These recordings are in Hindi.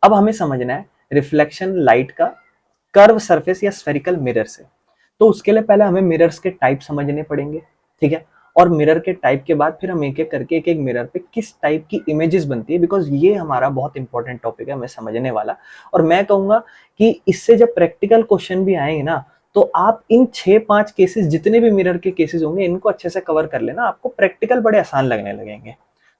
अब हमें समझना है रिफ्लेक्शन लाइट का कर्व सरफेस या स्फेरिकल मिरर से। तो उसके लिए पहले हमें मिरर्स के टाइप समझने पड़ेंगे, ठीक है। और मिरर के टाइप के बाद फिर हम एक एक करके एक एक मिरर पे किस टाइप की इमेजेस बनती है, बिकॉज ये हमारा बहुत इंपॉर्टेंट टॉपिक है हमें समझने वाला। और मैं कहूंगा कि इससे जब प्रैक्टिकल क्वेश्चन भी आएंगे ना, तो आप इन 6-5 केसेस जितने भी मिरर के केसेस होंगे इनको अच्छे से कवर कर लेना, आपको प्रैक्टिकल बड़े आसान लगने लगेंगे।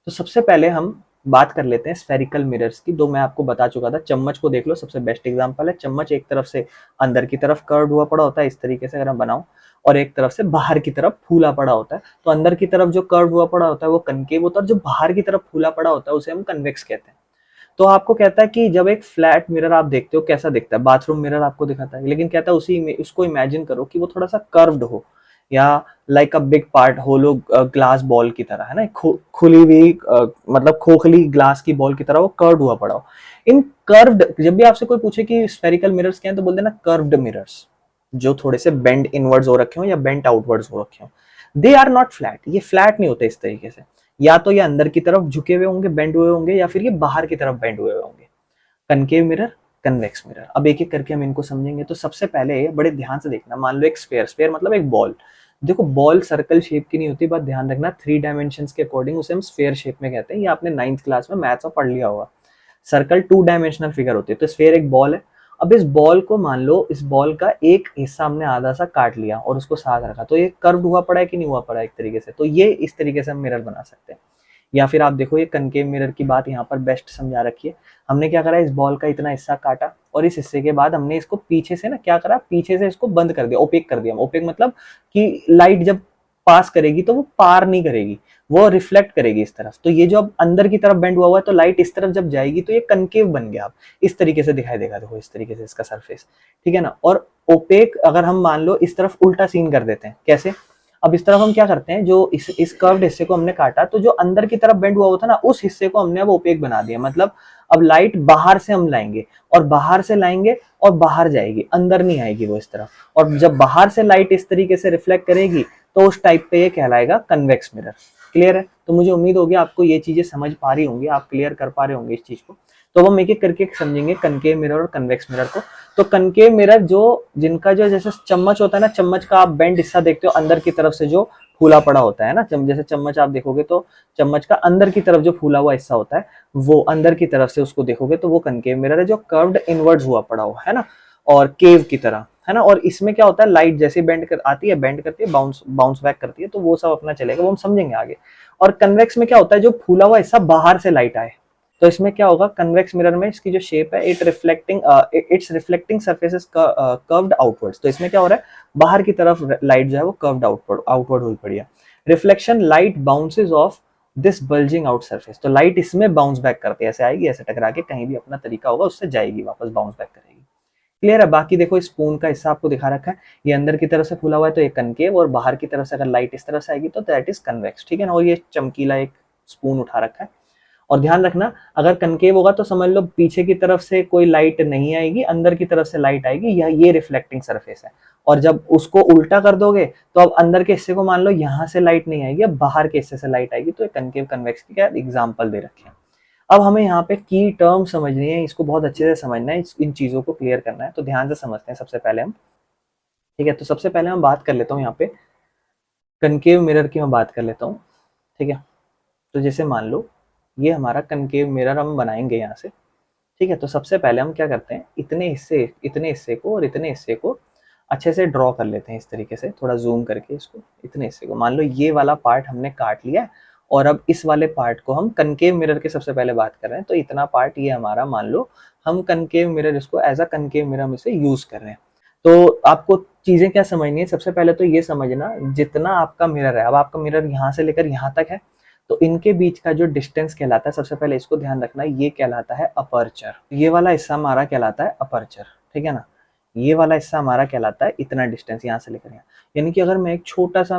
तो सबसे पहले हम बात कर लेते हैं स्फेरिकल मिरर्स की। दो मैं आपको बता चुका था, चम्मच को देख लो, सबसे बेस्ट एग्जांपल है। चम्मच एक तरफ से अंदर की तरफ कर्व हुआ पड़ा होता है इस तरीके से अगर मैं बनाऊं, और एक तरफ से बाहर की तरफ फूला पड़ा होता है। तो अंदर की तरफ जो कर्व हुआ पड़ा होता है वो कनकेव होता है, और जो बाहर की तरफ फूला पड़ा होता है उसे हम कन्वेक्स कहते हैं। तो आपको कहता है कि जब एक फ्लैट मिरर आप देखते हो कैसा दिखता है, बाथरूम मिरर आपको दिखाता है, लेकिन कहता है उसको इमेजिन करो कि वो थोड़ा सा कर्व्ड हो, या like a big part hollow glass ball की तरह, है ना, खुली हुई मतलब खोखली ग्लास की बॉल की तरह वो कर्व्ड हुआ पड़ा हो। इन कर्व्ड, जब भी आपसे कोई पूछे कि स्फेरिकल मिरर्स क्या है, तो बोल देना कर्व्ड मिरर्स, जो थोड़े से बेंड इनवर्ड्स हो रखे हो या बेंट आउटवर्ड्स हो रखे हो। दे आर नॉट फ्लैट, ये फ्लैट नहीं होते इस तरीके से। या तो ये अंदर की तरफ झुके हुए होंगे, बेंड हुए होंगे, या फिर ये बाहर की तरफ बेंड हुए होंगे। कनकेव मिरर, कन्वेक्स मिरर, अब एक एक करके हम इनको समझेंगे। तो सबसे पहले बड़े ध्यान से देखना, मान लो एक स्फेयर, स्फेयर मतलब एक बॉल। देखो बॉल सर्कल शेप की नहीं होती, बात ध्यान रखना, 3 डायमेंशन के अकॉर्डिंग उसे हम स्फेयर शेप में कहते हैं। ये आपने 9th क्लास में मैथ्स में पढ़ लिया होगा। सर्कल 2 डायमेंशनल फिगर होती है, तो स्फेयर एक बॉल है। अब इस बॉल को मान लो, इस बॉल का एक हिस्सा हमने आधा सा काट लिया और उसको साथ रखा, तो ये कर्व हुआ पड़ा है कि नहीं हुआ पड़ा है एक तरीके से। तो ये इस तरीके से हम मिरर बना सकते हैं। या फिर आप देखो ये कनकेव मिरर की बात यहाँ पर बेस्ट समझा रखी है। हमने क्या करा, इस बॉल का इतना हिस्सा काटा, और इस हिस्से के बाद हमने इसको पीछे से ना क्या करा, पीछे से इसको बंद कर दिया, ओपेक कर दिया। ओपेक मतलब कि लाइट जब पास करेगी तो वो पार नहीं करेगी, वो रिफ्लेक्ट करेगी इस तरफ। तो ये जो अब अंदर की तरफ बेंड हुआ हुआ है, तो लाइट इस तरफ जब जाएगी तो ये कनकेव बन गया। अब इस तरीके से दिखाई देगा, देखो इस तरीके से इसका सरफेस, ठीक है ना। और ओपेक अगर हम मान लो इस तरफ उल्टा सीन कर देते हैं, कैसे, अब इस तरफ हम क्या करते हैं, जो इस कर्व्ड हिस्से को हमने काटा, तो जो अंदर की तरफ बेंड हुआ हुआ था ना, उस हिस्से को हमने अब ओपेक बना दिया। मतलब अब लाइट बाहर से हम लाएंगे, और बाहर से लाएंगे और बाहर जाएगी, अंदर नहीं आएगी वो इस तरफ। और जब बाहर से लाइट इस तरीके से रिफ्लेक्ट करेगी, तो उस टाइप पे ये कहलाएगा कन्वेक्स मिरर। क्लियर है? तो मुझे उम्मीद होगी आपको ये चीजें समझ पा रही होंगी, आप क्लियर कर पा रहे होंगे इस चीज को। तो हम एक एक करके समझेंगे कनकेव मिरर और कन्वेक्स मिरर को। तो कनकेव मिरर जो, जिनका जो जैसे चम्मच होता है ना, चम्मच का आप बेंड हिस्सा देखते हो अंदर की तरफ से जो फूला पड़ा होता है ना, जैसे चम्मच आप देखोगे तो चम्मच का अंदर की तरफ जो फूला हुआ हिस्सा होता है, वो अंदर की तरफ से उसको देखोगे तो वो कनकेव मिरर है, जो कर्व्ड इनवर्ड्स हुआ पड़ा हुआ है ना, और केव की तरह, है ना। और इसमें क्या होता है, लाइट जैसे बेंड कर आती है, बेंड करती है, बाउंस बाउंस बैक करती है, तो वो सब अपना चलेगा, वो हम समझेंगे आगे। और कन्वेक्स में क्या होता है, जो फूला हुआ हिस्सा बाहर से लाइट आए, तो इसमें क्या होगा, कन्वेक्स मिरर में इसकी जो शेप है, it's reflecting surfaces curved outwards. तो इसमें क्या हो रहा है, बाहर की तरफ लाइट जो है वो कर्व्ड आउटवर्ड हुई पड़ी है। Reflection light bounces of this bulging out surface, तो लाइट इसमें बाउंस बैक करती है, ऐसे आएगी, ऐसे टकरा के कहीं भी अपना तरीका होगा उससे जाएगी, वापस बाउंस बैक करेगी। क्लियर है? बाकी देखो स्पून का हिस्सा आपको दिखा रखा है, ये अंदर की तरफ से फूला हुआ है तो ये कनकेव, और बाहर की तरफ से अगर लाइट इस तरफ से आएगी तो दैट इज कन्वेक्स, ठीक है ना। और ये चमकीला एक स्पून उठा रखा है। और ध्यान रखना, अगर कनकेव होगा तो समझ लो पीछे की तरफ से कोई लाइट नहीं आएगी, अंदर की तरफ से लाइट आएगी, ये रिफ्लेक्टिंग सरफेस है। और जब उसको उल्टा कर दोगे तो अब अंदर के हिस्से को मान लो यहां से लाइट नहीं आएगी, अब बाहर के हिस्से से लाइट आएगी, तो कनकेव कन्वेक्स की क्या एग्जाम्पल दे रखे हैं। अब हमें यहाँ पे की टर्म समझनी है, इसको बहुत अच्छे से समझना है, इन चीजों को क्लियर करना है, तो ध्यान से समझते हैं सबसे पहले हम। ठीक है, तो सबसे पहले हम बात कर लेता हूँ यहाँ पे कनकेव मिरर की, मैं बात कर लेता हूँ। ठीक है, तो जैसे मान लो ये हमारा कनकेव मिरर हम बनाएंगे यहाँ से। ठीक है, तो सबसे पहले हम क्या करते हैं, इतने हिस्से को और इतने हिस्से को अच्छे से ड्रॉ कर लेते हैं इस तरीके से, थोड़ा जूम करके इसको, इतने हिस्से को मान लो ये वाला पार्ट हमने काट लिया है, और अब इस वाले पार्ट को हम कनकेव मिरर के सबसे पहले बात कर रहे हैं, तो इतना पार्ट ये हमारा मान लो, हम कनकेव मिरर इसको एज अ कनकेव मिरर में से यूज कर रहे हैं। तो आपको चीजें क्या समझनी है, सबसे पहले तो ये समझना, जितना आपका मिरर है, अब आपका मिरर यहाँ से लेकर यहाँ तक है, तो इनके बीच का जो डिस्टेंस कहलाता है, सबसे पहले इसको ध्यान रखना, ये कहलाता है अपर्चर। ये वाला हिस्सा हमारा कहलाता है अपर्चर, ठीक है ना। ये वाला हिस्सा हमारा कहलाता है इतना डिस्टेंस यहाँ से लेकर यहाँ। यानी कि अगर मैं एक छोटा सा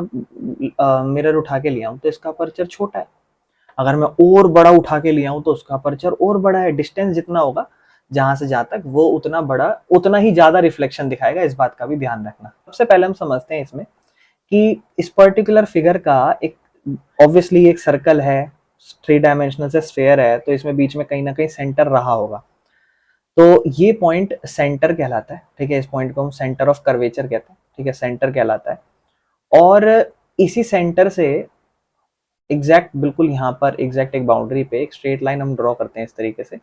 मिरर उठा के लिया हूँ तो इसका अपर्चर छोटा है, अगर मैं और बड़ा उठा के लिया हूँ तो उसका अपर्चर और बड़ा है। डिस्टेंस जितना होगा जहां से जहां तक, वो उतना बड़ा, उतना ही ज्यादा रिफ्लेक्शन दिखाएगा, इस बात का भी ध्यान रखना। सबसे पहले हम समझते हैं इसमें कि इस पर्टिकुलर फिगर का एक, ऑब्वियसली एक सर्कल है, 3 डायमेंशनल से स्फेयर है, तो इसमें बीच में कहीं ना कहीं सेंटर रहा होगा। तो ये पॉइंट सेंटर कहलाता है, ठीक है, इस पॉइंट को हम सेंटर ऑफ कर्वेचर कहते हैं, ठीक है, सेंटर कहलाता है। और इसी सेंटर से एग्जैक्ट बिल्कुल यहाँ पर एग्जैक्ट एक बाउंड्री पे एक स्ट्रेट लाइन हम ड्रॉ करते हैं इस तरीके से,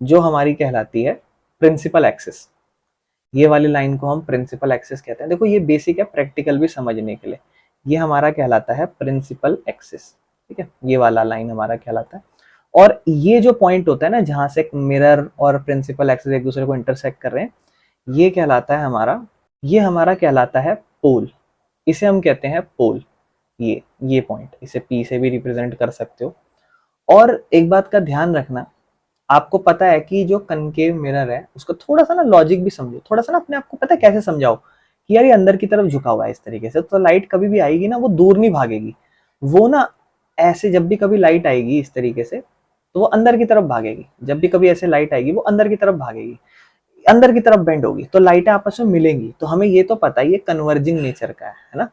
जो हमारी कहलाती है प्रिंसिपल एक्सिस। ये वाली लाइन को हम प्रिंसिपल एक्सिस कहते हैं। देखो ये बेसिक है, प्रैक्टिकल भी समझने के लिए। ये हमारा कहलाता है प्रिंसिपल एक्सिस, ठीक है, ये वाला लाइन हमारा कहलाता है। और ये जो पॉइंट होता है ना जहां से मिरर और प्रिंसिपल एक्सिस एक दूसरे को इंटरसेक्ट कर रहे हैं, ये कहलाता है हमारा, ये हमारा कहलाता है पोल। इसे हम कहते हैं पोल। ये पॉइंट, इसे पी से भी रिप्रेजेंट कर सकते हो। और एक बात का ध्यान रखना, आपको पता है कि जो कनकेव मिरर है उसको थोड़ा सा ना लॉजिक भी समझो, थोड़ा सा ना अपने आप को पता है कैसे समझाओ कि यार ये अंदर की तरफ झुका हुआ है इस तरीके से, तो लाइट कभी भी आएगी ना वो दूर नहीं भागेगी, वो ना ऐसे जब भी कभी लाइट आएगी इस तरीके से तो वो अंदर की तरफ भागेगी, जब भी कभी ऐसे लाइट आएगी वो अंदर की तरफ भागेगी, अंदर की तरफ बेंड होगी, तो लाइटें आपस में मिलेंगी। तो हमें ये तो पता है ये कन्वर्जिंग नेचर का है ना।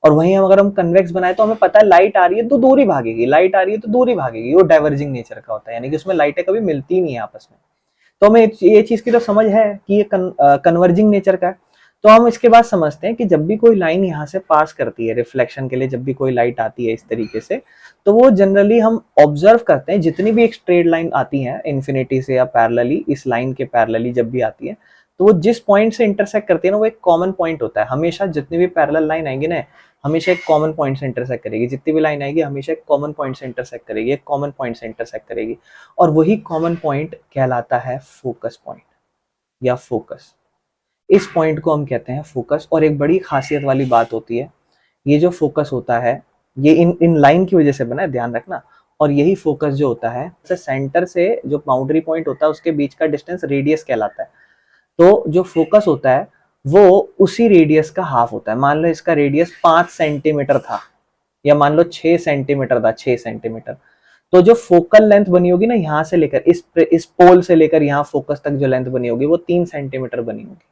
और वहीं हम अगर हम कन्वेक्स बनाए तो हमें पता है लाइट आ रही है तो दूर ही भागेगी, लाइट आ रही है तो दूर ही भागेगी, वो डाइवर्जिंग नेचर का होता है, यानी कि उसमें लाइटें कभी मिलती नहीं है आपस में। तो हमें ये चीज की तो समझ है कि ये कन्वर्जिंग नेचर का है। तो हम इसके बाद समझते हैं कि जब भी कोई लाइन यहाँ से पास करती है रिफ्लेक्शन के लिए, जब भी कोई लाइट आती है इस तरीके से, तो वो जनरली हम ऑब्जर्व करते हैं जितनी भी एक स्ट्रेट लाइन आती है इन्फिनिटी से या पैरेलली, इस लाइन के पैरेलली जब भी आती है, तो वो जिस पॉइंट से इंटरसेक्ट करती है ना वो एक कॉमन पॉइंट होता है। हमेशा जितनी भी पैरेलल लाइन आएंगी ना हमेशा एक कॉमन पॉइंट से इंटरसेक्ट करेगी, जितनी भी लाइन आएगी हमेशा एक कॉमन पॉइंट से इंटरसेक्ट करेगी, एक कॉमन पॉइंट से इंटरसेक्ट करेगी। और वही कॉमन पॉइंट कहलाता है फोकस पॉइंट या फोकस। इस पॉइंट को हम कहते हैं फोकस। और एक बड़ी खासियत वाली बात होती है, ये जो फोकस होता है ये इन लाइन की वजह से बना है, ध्यान रखना। और यही फोकस जो होता है सेंटर से जो बाउंड्री पॉइंट होता है उसके बीच का डिस्टेंस रेडियस कहलाता है। तो जो फोकस होता है वो उसी रेडियस का हाफ होता है। मान लो इसका रेडियस 5 सेंटीमीटर था या मान लो 6 सेंटीमीटर था, 6 सेंटीमीटर, तो जो फोकल लेंथ बनी होगी ना यहाँ से लेकर इस पोल से लेकर यहाँ फोकस तक जो लेंथ बनी होगी वो 3 सेंटीमीटर बनी होगी।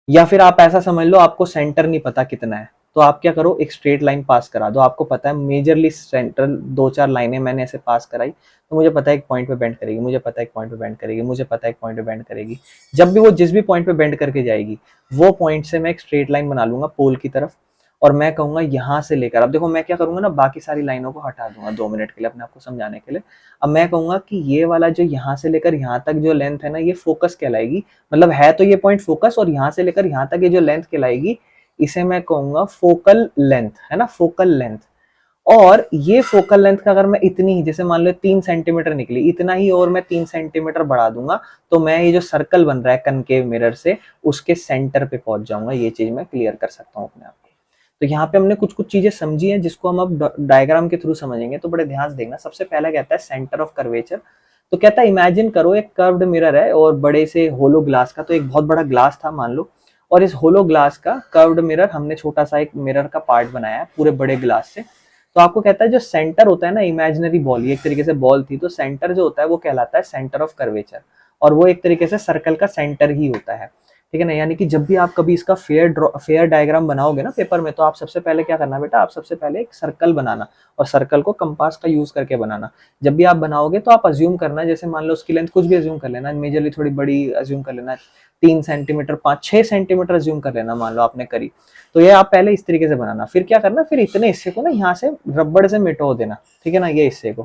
या फिर आप ऐसा समझ लो आपको सेंटर नहीं पता कितना है, तो आप क्या करो एक स्ट्रेट लाइन पास करा दो। आपको पता है मेजरली सेंट्रल 2-4 लाइनें मैंने ऐसे पास कराई तो मुझे पता है एक पॉइंट पे बेंड करेगी, मुझे पता है एक पॉइंट पे बेंड करेगी, मुझे पता है एक पॉइंट पे बेंड करेगी। जब भी वो जिस भी पॉइंट पे बेंड करके जाएगी वो पॉइंट से मैं एक स्ट्रेट लाइन बना लूंगा पोल की तरफ, और मैं कहूंगा यहाँ से लेकर, अब देखो मैं क्या करूंगा ना बाकी सारी लाइनों को हटा दूंगा 2 मिनट के लिए अपने आपको समझाने के लिए। अब मैं कहूंगा कि ये वाला जो यहाँ से लेकर यहाँ तक जो लेंथ है ना ये फोकस कहलाएगी, मतलब है तो ये पॉइंट फोकस, और यहाँ से लेकर यहाँ तक ये जो लेंथ कहलाएगी इसे मैं कहूंगा फोकल लेंथ, है ना, फोकल लेंथ। और ये फोकल लेंथ का अगर मैं इतनी ही, जैसे मान लो 3 सेंटीमीटर निकली, इतना ही और मैं 3 सेंटीमीटर बढ़ा दूंगा तो मैं ये जो सर्कल बन रहा है कनकेव मिरर से उसके सेंटर पे पहुंच जाऊंगा। ये चीज मैं क्लियर कर सकता हूँ अपने आप को। तो यहाँ पे हमने कुछ कुछ चीजें समझी हैं जिसको हम अब डायग्राम के थ्रू समझेंगे, तो बड़े ध्यान से देखना। सबसे पहला कहता है सेंटर ऑफ कर्वेचर। तो कहता है इमेजिन करो एक कर्व्ड मिरर है और बड़े से होलो ग्लास का, तो एक बहुत बड़ा ग्लास था मान लो, और इस होलो ग्लास का कर्व्ड मिरर हमने छोटा सा एक मिरर का पार्ट बनाया है पूरे बड़े ग्लास से। तो आपको कहता है जो सेंटर होता है ना इमेजिनरी बॉल, ये एक तरीके से बॉल थी, तो सेंटर जो होता है वो कहलाता है सेंटर ऑफ कर्वेचर, और वो एक तरीके से सर्कल का सेंटर ही होता है, ठीक है ना। यानी कि जब भी आप कभी इसका फेयर डायग्राम बनाओगे ना पेपर में, तो आप सबसे पहले क्या करना बेटा, आप सबसे पहले एक सर्कल बनाना, और सर्कल को कंपास का यूज करके बनाना। जब भी आप बनाओगे तो आप अज्यूम करना, जैसे मान लो उसकी लेंथ कुछ भी अज्यूम कर लेना, मेजरली थोड़ी बड़ी अज्यूम कर लेना, 3 सेंटीमीटर 5-6 सेंटीमीटर अज्यूम कर लेना मान लो आपने करी। तो ये आप पहले इस तरीके से बनाना, फिर क्या करना, फिर इतने हिस्से को ना यहाँ से रबड़ से मिटो देना, ठीक है ना, ये हिस्से को,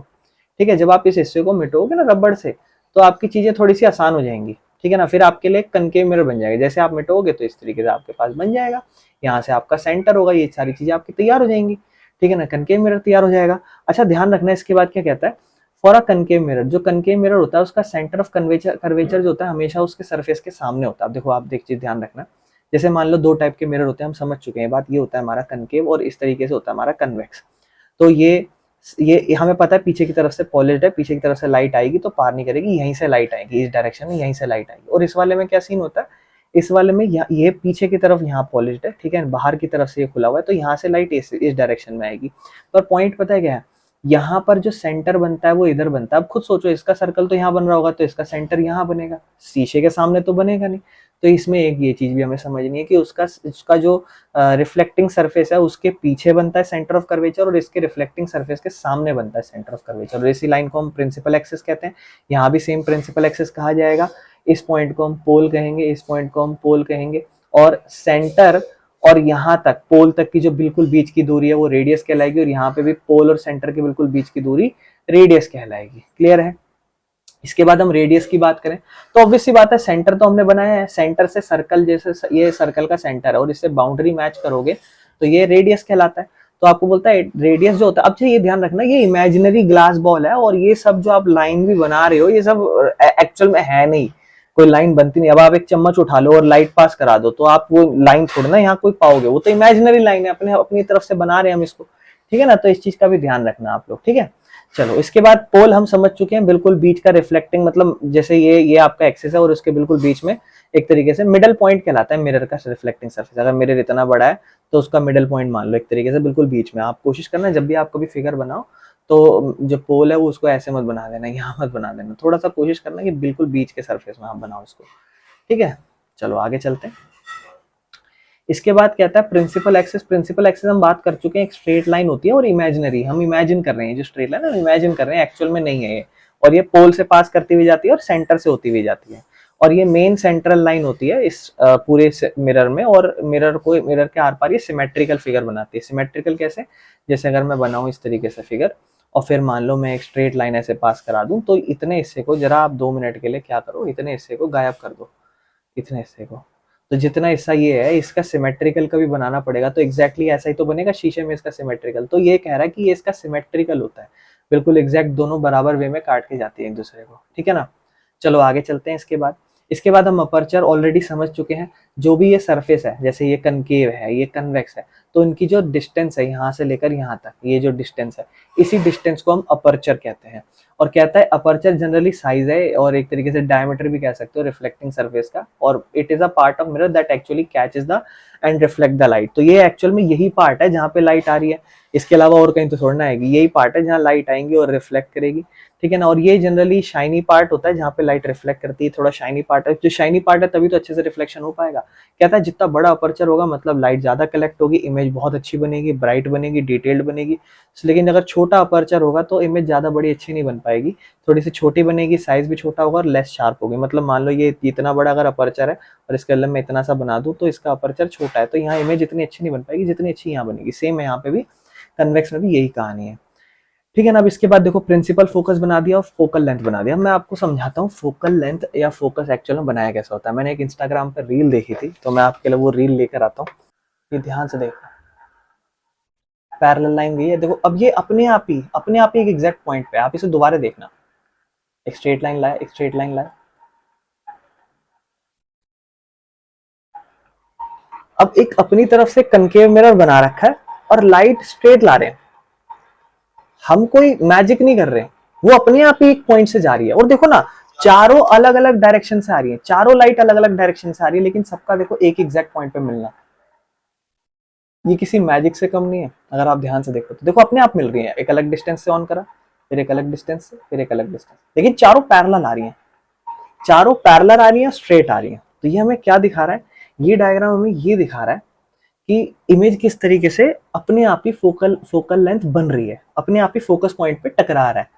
ठीक है। जब आप इस हिस्से को मिटोगे ना रबड़ से तो आपकी चीजें थोड़ी सी आसान हो जाएंगी, ठीक है ना। फिर आपके लिए कनकेव मिरर बन जाएगा, जैसे आप मिटोगे तो इस तरीके से आपके पास बन जाएगा, यहाँ से आपका सेंटर होगा, ये सारी चीजें आपकी तैयार हो जाएंगी, ठीक है ना, कनकेव मिरर तैयार हो जाएगा। अच्छा ध्यान रखना इसके बाद क्या कहता है, फॉर अ कनकेव मिरर, जो कनकेव मिरर होता है उसका सेंटर ऑफ कर्वेचर जो होता है हमेशा उसके सरफेस के सामने होता है। अब देखो आप देख चीज ध्यान रखना, जैसे मान लो 2 टाइप के मिरर होते हैं, हम समझ चुके हैं बात, ये होता है हमारा कनकेव और इस तरीके से होता है हमारा कन्वेक्स। तो ये हमें पता है पीछे की तरफ से पॉलिश्ड है, पीछे की तरफ से लाइट आएगी तो पार नहीं करेगी, यहीं से लाइट आएगी, इस डायरेक्शन में यहीं से लाइट आएगी। और इस वाले में क्या सीन होता है, इस वाले में ये पीछे की तरफ यहाँ पॉलिश्ड है, ठीक है, बाहर की तरफ से ये खुला हुआ है, तो यहाँ से लाइट इस डायरेक्शन में आएगी। पर पॉइंट पता है क्या है, यहाँ पर जो सेंटर बनता है वो इधर बनता है। अब खुद सोचो इसका सर्कल तो यहाँ बन रहा होगा तो इसका सेंटर यहाँ बनेगा, शीशे के सामने तो बनेगा नहीं, तो इसमें एक ये चीज भी हमें समझनी है कि उसका उसका जो रिफ्लेक्टिंग सरफेस है उसके पीछे बनता है सेंटर ऑफ कर्वेचर, और इसके रिफ्लेक्टिंग सरफेस के सामने बनता है सेंटर ऑफ कर्वेचर, और इसी लाइन को हम प्रिंसिपल एक्सिस कहते हैं। यहाँ भी सेम प्रिंसिपल एक्सिस कहा जाएगा। इस पॉइंट को हम पोल कहेंगे, इस पॉइंट को हम पोल कहेंगे, और सेंटर और यहाँ तक पोल तक की जो बिल्कुल बीच की दूरी है वो रेडियस कहलाएगी, और यहाँ पे भी पोल और सेंटर के बिल्कुल बीच की दूरी रेडियस कहलाएगी। क्लियर है? इसके बाद हम रेडियस की बात करें तो ऑब्वियस सी बात है, सेंटर तो हमने बनाया है, सेंटर से सर्कल, जैसे ये सर्कल का सेंटर है और इससे बाउंड्री मैच करोगे तो ये रेडियस कहलाता है। तो आपको बोलता है रेडियस जो होता है, अब ये ध्यान रखना ये इमेजिनरी ग्लास बॉल है, और ये सब जो आप लाइन भी बना रहे हो ये सब एक्चुअल में है नहीं, कोई लाइन बनती नहीं। अब आप एक चम्मच उठा लो और लाइट पास करा दो तो आप वो लाइन थोड़ी ना यहाँ कोई पाओगे, वो तो इमेजिनरी लाइन है, अपने अपनी तरफ से बना रहे हैं हम इसको, ठीक है ना। तो इस चीज का भी ध्यान रखना आप लोग, ठीक है। चलो इसके बाद पोल हम समझ चुके हैं, बिल्कुल बीच का रिफ्लेक्टिंग, मतलब जैसे ये आपका एक्सिस है और उसके बिल्कुल बीच में एक तरीके से मिडल पॉइंट कहलाता है मिरर का रिफ्लेक्टिंग सरफेस। अगर मिरर इतना बड़ा है तो उसका मिडल पॉइंट मान लो एक तरीके से बिल्कुल बीच में। आप कोशिश करना जब भी आप कभी फिगर बनाओ तो जो पोल है वो उसको ऐसे मत बना देना, यहाँ मत बना देना, थोड़ा सा कोशिश करना कि बिल्कुल बीच के सरफेस में आप बनाओ इसको, ठीक है। चलो आगे चलते हैं। इसके बाद कहता है प्रिंसिपल एक्सिस। प्रिंसिपल एक्सिस हम बात कर चुके हैं, एक स्ट्रेट लाइन होती है और इमेजिनरी, हम इमेजिन कर रहे हैं जो स्ट्रेट लाइन है, इमेजिन कर रहे हैं, एक्चुअल में नहीं है ये। और ये पोल से पास करती हुई जाती है और सेंटर से होती हुई जाती है, और ये मेन सेंट्रल लाइन होती है इस पूरे मिरर में, और मिरर के आर पार ये सिमेट्रिकल फिगर बनाती है। सिमेट्रिकल कैसे? जैसे अगर मैं बनाऊं इस तरीके से फिगर और फिर मान लो मैं एक स्ट्रेट लाइन ऐसे पास करा दूं, तो इतने हिस्से को जरा आप 2 मिनट के लिए क्या करो, इतने हिस्से को गायब कर दो, इतने हिस्से को। तो जितना हिस्सा ये है इसका सिमेट्रिकल का भी बनाना पड़ेगा, तो एग्जैक्टली ऐसा ही तो बनेगा शीशे में इसका सिमेट्रिकल। तो ये कह रहा है कि ये इसका सिमेट्रिकल होता है, बिल्कुल एग्जैक्ट दोनों बराबर वे में काट के जाती है एक दूसरे को, ठीक है ना। चलो आगे चलते हैं। इसके बाद हम अपर्चर ऑलरेडी समझ चुके हैं। जो भी ये सरफेस है, जैसे ये कनकेव है, ये कन्वेक्स है, तो इनकी जो डिस्टेंस है यहाँ से लेकर यहाँ तक, ये जो डिस्टेंस है, इसी डिस्टेंस को हम अपर्चर कहते हैं। और कहता है अपर्चर जनरली साइज है और एक तरीके से डायमीटर भी कह सकते हो रिफ्लेक्टिंग सरफेस का, और it is a part of mirror that actually catches the end reflect the light. तो ये एक्चुअल में यही पार्ट है जहाँ पे लाइट आ रही है, इसके अलावा और कहीं तो छोड़ना आएगी, यही पार्ट है जहाँ लाइट आएंगी और रिफ्लेक्ट करेगी, ठीक है ना। और ये जनरली शाइनी पार्ट होता है जहाँ पे लाइट रिफ्लेक्ट करती है, थोड़ा शाइनी पार्ट है, जो शाइनी पार्ट है तभी तो अच्छे से रिफ्लेक्शन हो पाएगा। कहता है जितना बड़ा अपर्चर होगा मतलब लाइट ज्यादा कलेक्ट होगी, इमेज बहुत अच्छी बनेगी, ब्राइट बनेगी, डिटेल्ड बनेगी। लेकिन अगर छोटा अपर्चर होगा तो इमेज ज्यादा बड़ी अच्छी नहीं बन पाएगी, थोड़ी सी छोटी बनेगी, साइज भी छोटा होगा और लेस शार्प होगी। मतलब मान लो ये इतना बड़ा अगर अपर्चर है और इसके अंदर मैं इतना सा बना दूं तो इसका अपर्चर छोटा है, तो यहाँ इमेज इतनी अच्छी नहीं बन पाएगी जितनी अच्छी यहाँ बनेगी। सेम है यहाँ पे भी, कन्वेक्स में भी यही कहानी है, ठीक है ना। अब इसके बाद देखो प्रिंसिपल फोकस बना दिया और फोकल लेंथ बना दिया। मैं आपको समझाता हूँ फोकल लेंथ या फोकस एक्चुअल में बनाया कैसा होता है। मैंने एक इंस्टाग्राम पर रील देखी थी तो मैं आपके लिए वो रील लेकर आता हूँ, ये ध्यान से देखना। पैरेलल लाइन गई है देखो, अब ये अपने आप ही एक एग्जैक्ट पॉइंट पे, आप इसे दोबारा देखना। एक स्ट्रेट लाइन लाए, एक स्ट्रेट लाइन लाए, अब एक अपनी तरफ से कनकेव मिरर बना रखा है और लाइट स्ट्रेट ला रहे हैं, हम कोई मैजिक नहीं कर रहे, वो अपने आप ही एक पॉइंट से जा रही है। और देखो ना, चारों अलग अलग डायरेक्शन से आ रही है, चारों लाइट अलग अलग डायरेक्शन से आ रही है, लेकिन सबका देखो एक एग्जैक्ट पॉइंट पे मिलना, ये किसी मैजिक से कम नहीं है। अगर आप ध्यान से देखो तो देखो अपने आप मिल रही है, एक अलग डिस्टेंस से ऑन करा, फिर एक अलग डिस्टेंस से, फिर एक अलग डिस्टेंस, लेकिन चारों पैरेलल आ रही है, चारों पैरेलल आ रही है, स्ट्रेट आ रही है। तो ये हमें क्या दिखा रहा है, ये डायग्राम हमें ये दिखा रहा है कि इमेज किस तरीके से अपने आप ही फोकल लेंथ बन रही है, अपने आप ही फोकस पॉइंट पे टकरा रहा है,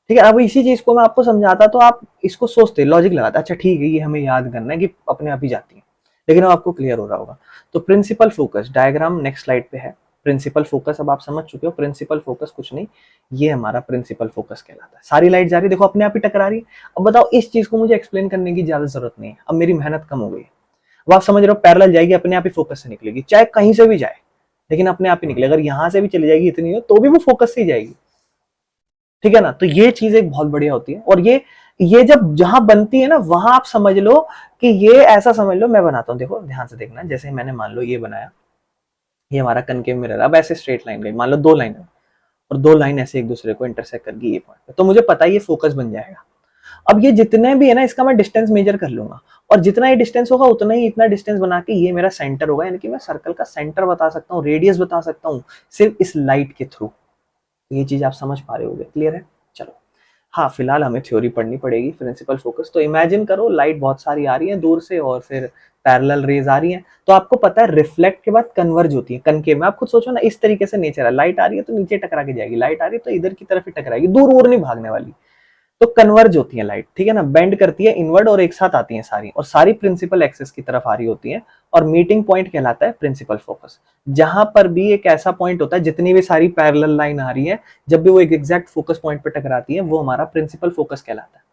ठीक है। अब इसी चीज को मैं आपको समझाता तो आप इसको सोचते, लॉजिक लगाते, अच्छा ठीक है ये हमें याद करना है कि अपने आप ही जाती है, लेकिन अब आपको क्लियर हो रहा होगा। तो principal focus diagram next slide पे है। प्रिंसिपल फोकस अब आप समझ चुके हो, प्रिंसिपल फोकस कुछ नहीं, ये हमारा प्रिंसिपल फोकस कहलाता है। सारी लाइट जा रही है, देखो अपने आप ही टकरा रही है। अब बताओ, इस चीज को मुझे एक्सप्लेन करने की ज्यादा जरूरत नहीं है, अब मेरी मेहनत कम हो गई है। अब आप समझ रहे हो, पैरेलल जाएगी अपने आप ही फोकस से निकलेगी, चाहे कहीं से भी जाए लेकिन अपने आप ही निकले। अगर यहां से भी चली जाएगी इतनी हो तो भी वो फोकस से ही जाएगी, ठीक है ना। तो ये चीज एक बहुत बढ़िया होती है, और ये जब जहां बनती है ना वहां आप समझ लो कि ये ऐसा समझ लो, मैं बनाता हूं, देखो ध्यान से देखना। जैसे मैंने मान लो ये बनाया, ये हमारा कनकेव मिरर, अब ऐसे स्ट्रेट लाइन गई, मान लो 2 लाइन है और 2 लाइन ऐसे एक दूसरे को इंटरसेक्ट करके ये पॉइंट, तो मुझे पता है ये फोकस बन जाएगा। अब ये जितने भी है ना, इसका मैं डिस्टेंस मेजर कर लूंगा, और जितना ये डिस्टेंस होगा उतना ही इतना डिस्टेंस बना के ये मेरा सेंटर होगा, यानी कि मैं सर्कल का सेंटर बता सकता हूँ, रेडियस बता सकता हूँ सिर्फ इस लाइट के थ्रू। ये चीज आप समझ पा रहे होगे, क्लियर है। चलो हाँ, फिलहाल हमें थ्योरी पढ़नी पड़ेगी प्रिंसिपल फोकस। तो इमेजिन करो लाइट बहुत सारी आ रही है दूर से और फिर पैरेलल रेज आ रही हैं, तो आपको पता है रिफ्लेक्ट के बाद कन्वर्ज होती है कनकेव में। आप खुद सोचो ना, इस तरीके से नेचर है, लाइट आ रही है तो नीचे टकरा के जाएगी, लाइट आ रही है तो इधर की तरफ ही टकराएगी, दूर और नहीं भागने वाली। तो कन्वर्ज होती है लाइट, ठीक है ना, बेंड करती है इनवर्ड और एक साथ आती है सारी, और सारी प्रिंसिपल एक्सिस की तरफ आ रही होती है। और मीटिंग पॉइंट कहलाता है प्रिंसिपल फोकस। जहां पर भी एक ऐसा पॉइंट होता है, जितनी भी सारी पैरेलल लाइन आ रही है, जब भी वो एक एग्जैक्ट फोकस पॉइंट पे टकराती है, वो हमारा प्रिंसिपल फोकस कहलाता है।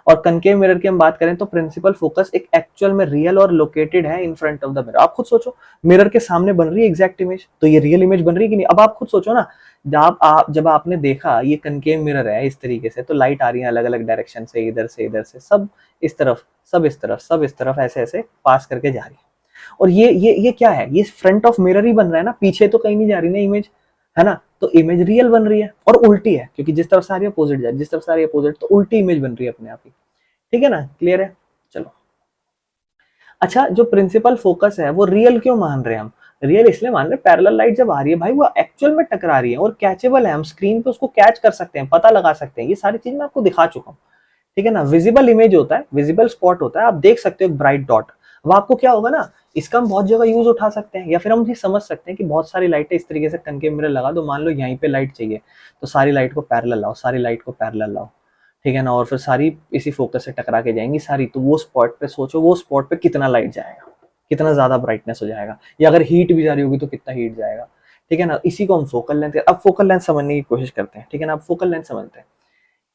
और कनकेव मिरर की हम बात करें तो प्रिंसिपल फोकस एक एक्चुअल में रियल और लोकेटेड है in front of the mirror. आप खुद सोचो, मिरर के सामने बन रही है एग्जैक्ट इमेज, तो ये रियल इमेज बन रही है कि नहीं? अब आप खुद सोचो ना, जब आपने देखा ये कनकेव मिरर है इस तरीके से, तो लाइट आ रही है अलग अलग डायरेक्शन से, इधर से इधर से, सब इस तरफ, सब इस तरफ, सब इस तरफ, ऐसे ऐसे पास करके जा रही है। और ये क्या है? ये फ्रंट ऑफ मिरर ही बन रहा है ना, पीछे तो कहीं नहीं जा रही ना इमेज, है ना? तो इमेज रियल बन रही है और उल्टी है, क्योंकि जिस तरफ से आ रही है अपोजिट जा, जिस तरफ से आ रही है अपोजिट, तो उल्टी इमेज बन रही है अपने आप ही। ठीक है ना, क्लियर है? चलो, अच्छा, जो प्रिंसिपल फोकस है वो रियल क्यों मान रहे हैं हम? रियल इसलिए मान रहे हैं, पैरेलल लाइट जब आ रही है भाई, वो एक्चुअल में टकरा रही है और कैचेबल है, हम स्क्रीन पे उसको कैच कर सकते हैं, पता लगा सकते हैं। ये सारी चीज मैं आपको दिखा चुका हूँ, ठीक है ना। विजिबल इमेज होता है, विजिबल स्पॉट होता है, आप देख सकते हो एक ब्राइट डॉट। अब आपको क्या होगा ना, इसका हम बहुत जगह यूज उठा सकते हैं, या फिर हम ये समझ सकते हैं कि बहुत सारी लाइटें इस तरीके से कनकेव मिरर लगा दो, मान लो यहीं पे लाइट चाहिए, तो सारी लाइट को पैरेलल लाओ, सारी लाइट को पैरेलल लाओ, ठीक है ना, और फिर सारी इसी फोकस से टकरा के जाएंगी सारी, तो वो स्पॉट पे सोचो, वो स्पॉट पे कितना लाइट जाएगा, कितना ज्यादा ब्राइटनेस हो जाएगा, या अगर हीट भी जा रही होगी तो कितना हीट जाएगा, ठीक है ना। इसी को हम फोकल लेंथ, अब फोकल लेंथ समझने की कोशिश करते हैं, ठीक है ना। अब फोकल लेंथ समझते हैं,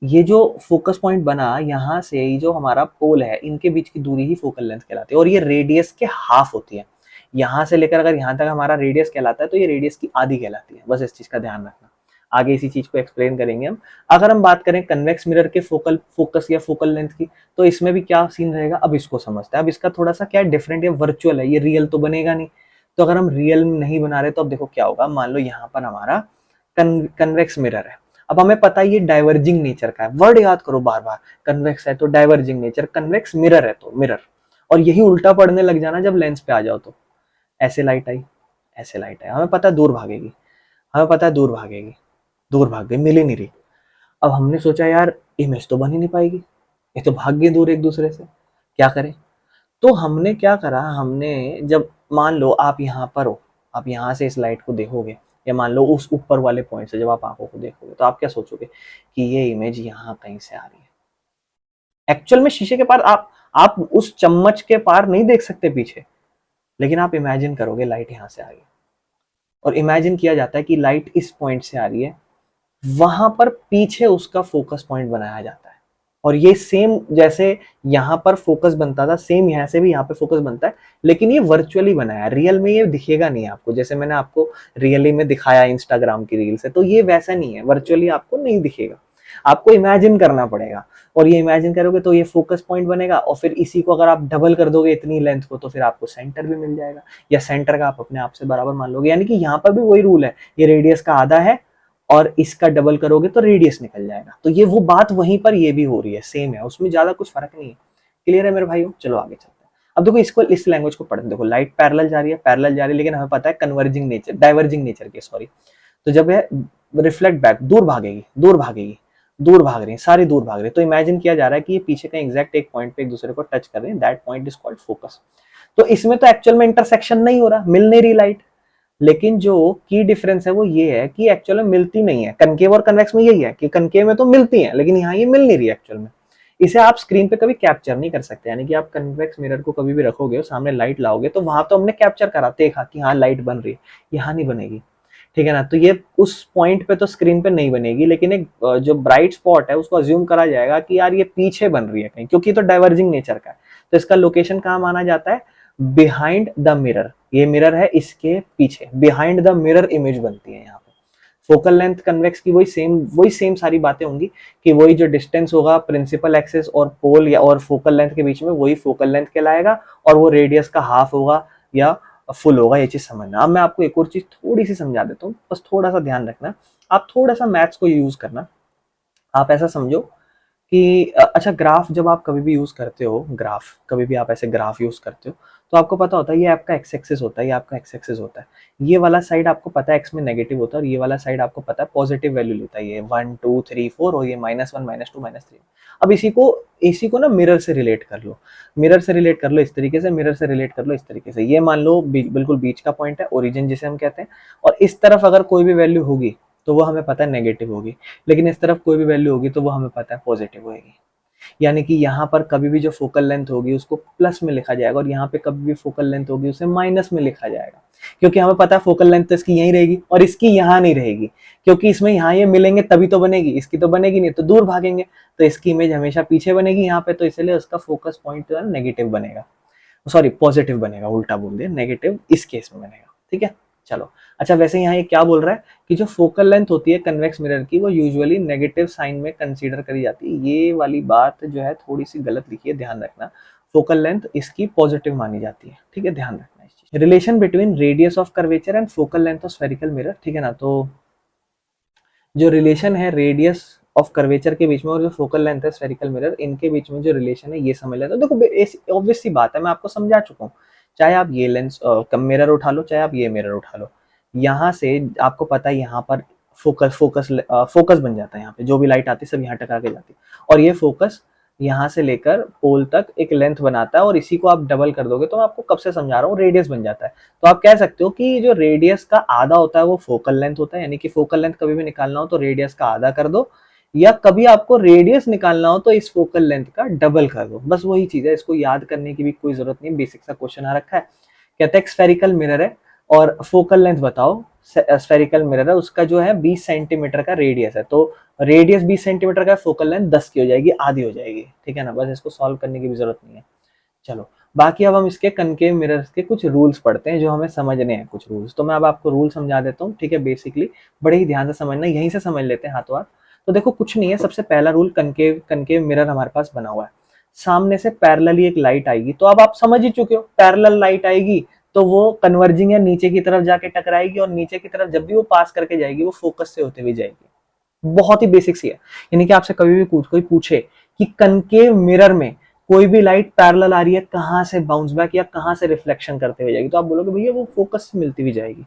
ये जो फोकस पॉइंट बना यहाँ से, ये जो हमारा पोल है, इनके बीच की दूरी ही फोकल लेंथ कहलाती है, और ये रेडियस के हाफ होती है। यहाँ से लेकर अगर यहाँ तक हमारा रेडियस कहलाता है, तो ये रेडियस की आधी कहलाती है, बस इस चीज का ध्यान रखना। आगे इसी चीज को एक्सप्लेन करेंगे हम। अगर हम बात करें कन्वेक्स मिरर के फोकल फोकस या फोकल लेंथ की, तो इसमें भी क्या सीन रहेगा, अब इसको समझते हैं। अब इसका थोड़ा सा क्या डिफरेंट है, वर्चुअल है, ये रियल तो बनेगा नहीं। तो अगर हम रियल नहीं बना रहे, तो अब देखो क्या होगा, मान लो यहाँ पर हमारा कन्वेक्स मिरर है। अब हमें पता है ये डाइवर्जिंग नेचर का है, वर्ड याद करो बार बार, कन्वेक्स है तो डाइवर्जिंग नेचर, कन्वेक्स मिरर है तो मिरर। और यही उल्टा पड़ने लग जाना जब लेंस पे आ जाओ, तो ऐसे लाइट आई, ऐसे लाइट आई, हमें पता है दूर भागेगी, हमें पता है दूर भागेगी, दूर भाग गई, मिल ही नहीं रही। अब हमने सोचा यार इमेज तो बन ही नहीं पाएगी, ये तो भाग गए दूर एक दूसरे से, क्या करें? तो हमने क्या करा, हमने जब मान लो आप यहाँ पर हो, आप यहाँ से इस लाइट को देखोगे, या मान लो उस ऊपर वाले पॉइंट से जब आप आंखों को देखोगे, तो आप क्या सोचोगे कि ये इमेज यहाँ कहीं से आ रही है। एक्चुअल में शीशे के पार आप उस चम्मच के पार नहीं देख सकते पीछे, लेकिन आप इमेजिन करोगे लाइट यहाँ से आ रही है, और इमेजिन किया जाता है कि लाइट इस पॉइंट से आ रही है, वहां पर पीछे उसका फोकस पॉइंट बनाया जाता है। और ये सेम जैसे यहाँ पर फोकस बनता था, सेम यहाँ से भी यहाँ पे फोकस बनता है, लेकिन ये वर्चुअली बनाया है, रियल में ये दिखेगा नहीं आपको, जैसे मैंने आपको रियली में दिखाया इंस्टाग्राम की रील से, तो ये वैसा नहीं है, वर्चुअली आपको नहीं दिखेगा, आपको इमेजिन करना पड़ेगा। और ये इमेजिन करोगे तो ये फोकस पॉइंट बनेगा, और फिर इसी को अगर आप डबल कर दोगे इतनी लेंथ को, तो फिर आपको सेंटर भी मिल जाएगा, या सेंटर का आप अपने आप से बराबर मान लोगे। यानी कि यहाँ पर भी वही रूल है, ये रेडियस का आधा है और इसका डबल करोगे तो रेडियस निकल जाएगा। तो ये वो बात वहीं पर ये भी हो रही है, सेम है, उसमें ज्यादा कुछ फर्क नहीं है। क्लियर है मेरे भाइयों? चलो आगे चलते हैं। अब देखो इसको, इस लैंग्वेज को पढ़ते, देखो लाइट पैरेलल जा रही है, पैरेलल जा रही है, लेकिन हमें पता है कन्वर्जिंग नेचर, डाइवर्जिंग नेचर की, सॉरी। तो जब है रिफ्लेक्ट बैक, दूर भागेगी, दूर भागेगी, दूर भाग रही है, सारी दूर भाग रही है, तो इमेजिन किया जा रहा है कि ये पीछे का एग्जैक्ट एक पॉइंट पे एक दूसरे को टच कर रहे हैं, that point is called focus. तो इसमें तो एक्चुअल में इंटरसेक्शन नहीं हो रहा, मिल नहीं रही लाइट, लेकिन जो की डिफरेंस है वो ये है कि एक्चुअल में मिलती नहीं है। कनकेव और कन्वेक्स में यही है कि कनकेव में तो मिलती है, लेकिन यहाँ ये मिल नहीं रही एक्चुअल में। इसे आप स्क्रीन पे कभी कैप्चर नहीं कर सकते, यानी कि आप कन्वेक्स मिरर को कभी भी रखोगे और सामने लाइट लाओगे, तो वहां तो हमने कैप्चर करा, देखा कि हाँ लाइट बन रही है, यहाँ नहीं बनेगी, ठीक है ना। तो ये उस पॉइंट पे तो स्क्रीन पे नहीं बनेगी, लेकिन एक जो ब्राइट स्पॉट है उसको अज्यूम करा जाएगा कि यार ये पीछे बन रही है कहीं, क्योंकि तो डाइवर्जिंग नेचर का है, तो इसका लोकेशन कहाँ माना जाता है, बिहाइंड द मिरर। ये मिरर है, इसके पीछे बिहाइंड द मिरर इमेज बनती है यहाँ पे। फोकल लेंथ कन्वेक्स की वही सेम सारी बातें होंगी, कि वही जो डिस्टेंस होगा प्रिंसिपल एक्सिस और पोल या और फोकल लेंथ के बीच में, वही फोकल लेंथ कहलाएगा, और वो रेडियस का हाफ होगा या फुल होगा, ये चीज समझना। अब मैं आपको एक और चीज थोड़ी सी समझा देता हूँ, बस थोड़ा सा ध्यान रखना, आप थोड़ा सा मैथ्स को यूज करना। आप ऐसा समझो कि अच्छा, ग्राफ जब आप कभी भी यूज करते हो, ग्राफ कभी भी आप ऐसे ग्राफ यूज करते हो, तो आपको पता होता है ये आपका एक्स एक्सिस होता है, ये आपका एक्स एक्सिस होता है। ये वाला साइड आपको पता है एक्स में नेगेटिव होता है और ये वाला साइड आपको पता है पॉजिटिव वैल्यू लेता है, ये 1 2 3 4 और ये -1 -2 -3। अब इसी को ना मिरर से रिलेट कर लो, मिरर से रिलेट कर लो इस तरीके से, मिरर से रिलेट कर लो इस तरीके से। ये मान लो बिल्कुल बीच का पॉइंट है, ओरिजिन जिसे हम कहते हैं, और इस तरफ अगर कोई भी वैल्यू होगी तो वो हमें पता है नेगेटिव होगी, लेकिन इस तरफ कोई भी वैल्यू होगी तो वो हमें पता है पॉजिटिव होगी। यानी कि यहाँ पर कभी भी जो फोकल लेंथ होगी उसको प्लस में लिखा जाएगा और यहाँ पे कभी भी फोकल लेंथ होगी उसे माइनस में लिखा जाएगा, क्योंकि हमें पता है फोकल लेंथ तो इसकी यहीं रहेगी और इसकी यहाँ नहीं रहेगी, क्योंकि इसमें यहाँ ये मिलेंगे तभी तो बनेगी, इसकी तो बनेगी नहीं तो दूर भागेंगे, तो इसकी इमेज हमेशा पीछे बनेगी यहाँ पे, तो इसलिए उसका फोकस पॉइंट जो है नेगेटिव बनेगा, सॉरी पॉजिटिव बनेगा, उल्टा बोल दिया, नेगेटिव इस केस में बनेगा। ठीक है, चलो। अच्छा, वैसे यहाँ ये क्या बोल रहा है कि जो फोकल लेंथ होती है कन्वेक्स मिरर की वो यूजुअली नेगेटिव साइन में कंसीडर करी जाती है। ये वाली बात जो है थोड़ी सी गलत लिखी है, ध्यान रखना। फोकल लेंथ इसकी पॉजिटिव मानी जाती है। ठीक है, ध्यान रखना इस चीज। Relation between radius of curvature and focal length of spherical mirror. ठीक है ना, तो जो रिलेशन है रेडियस ऑफ कर्वेचर के बीच में और जो फोकल लेंथ है स्फेरिकल मिरर, इनके बीच में जो रिलेशन है ये समझ लेते हो। देखो ऑब्वियस सी बात है, मैं आपको समझा चुका हूँ। चाहे आप ये लेंस मिरर उठा लो, चाहे आप ये मिरर उठा लो, यहाँ से आपको पता है यहाँ पर फोकस बन जाता है। यहाँ पे जो भी लाइट आती है सब यहाँ टकरा के जाती है और ये फोकस यहाँ से लेकर पोल तक एक लेंथ बनाता है और इसी को आप डबल कर दोगे तो मैं आपको कब से समझा रहा हूँ, रेडियस बन जाता है। तो आप कह सकते हो कि जो रेडियस का आधा होता है वो फोकल लेंथ होता है, यानी कि फोकल लेंथ कभी भी निकालना हो तो रेडियस का आधा कर दो, या कभी आपको रेडियस निकालना हो तो इस फोकल लेंथ का डबल कर दो। बस वही चीज है, इसको याद करने की भी कोई जरूरत नहीं, बेसिक सा क्वेश्चन आ रखा है। कहते हैं स्फेरिकल मिरर है और फोकल लेंथ बताओ, स्फेरिकल मिरर है, उसका जो है 20 सेंटीमीटर का रेडियस है, तो रेडियस 20 सेंटीमीटर का, फोकल लेंथ 10 की हो जाएगी, आधी हो जाएगी। ठीक है ना, बस इसको सॉल्व करने की भी जरूरत नहीं है। चलो, बाकी अब हम इसके कनकेव मिरर्स के कुछ रूल्स पढ़ते हैं जो हमें समझने हैं, कुछ रूल्स। तो मैं अब आपको रूल समझा देता हूँ। ठीक है, बेसिकली बड़े ही ध्यान से समझना, यहीं से समझ लेते हैं हाथों हाथ। तो देखो कुछ नहीं है, सबसे पहला रूल, कनकेव कनकेव मिरर हमारे पास बना हुआ है, सामने से पैरेलली एक लाइट आएगी, तो अब आप समझ ही चुके हो, पैरेलल लाइट आएगी तो वो कन्वर्जिंग है, नीचे की तरफ जाके टकराएगी और नीचे की तरफ जब भी वो पास करके जाएगी वो फोकस से होते हुए जाएगी। बहुत ही बेसिक सी है। यानी कि आपसे कभी भी कोई पूछे कि कनकेव मिरर में कोई भी लाइट पैरेलल आ रही है, कहां से बाउंस बैक या कहां से रिफ्लेक्शन करते हुए जाएगी, तो आप बोलोगे भैया वो फोकस से मिलती हुई जाएगी।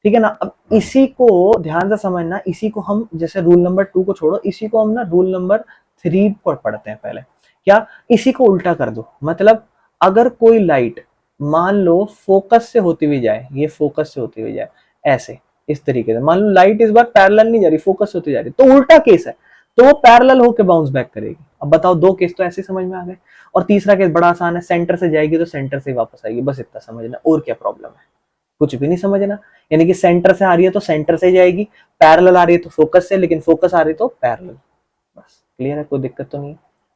ठीक है ना, अब इसी को ध्यान से समझना, इसी को हम जैसे रूल नंबर 2 को छोड़ो, इसी को हम ना रूल नंबर 3 पर पढ़ते हैं पहले। क्या, इसी को उल्टा कर दो, मतलब अगर कोई लाइट मान लो फोकस से होती हुई जाए, ये फोकस से होती हुई जाए ऐसे, इस तरीके से, मान लो लाइट इस बार पैरेलल नहीं जा रही, फोकस से होती जा रही, तो उल्टा केस है, तो वो पैरेलल होकर बाउंस बैक करेगी। अब बताओ, दो केस तो ऐसे समझ में आ गए। और तीसरा केस बड़ा आसान है, सेंटर से जाएगी तो सेंटर से वापस आएगी, बस इतना समझना, और क्या प्रॉब्लम है, कुछ भी नहीं समझना। यानी कि सेंटर से आ रही है तो सेंटर से जाएगी, पैरेलल आ रही है तो फोकस से, लेकिन फोकस आ रही तो पैरेलल। बस क्लियर है, कोई दिक्कत तो नहीं।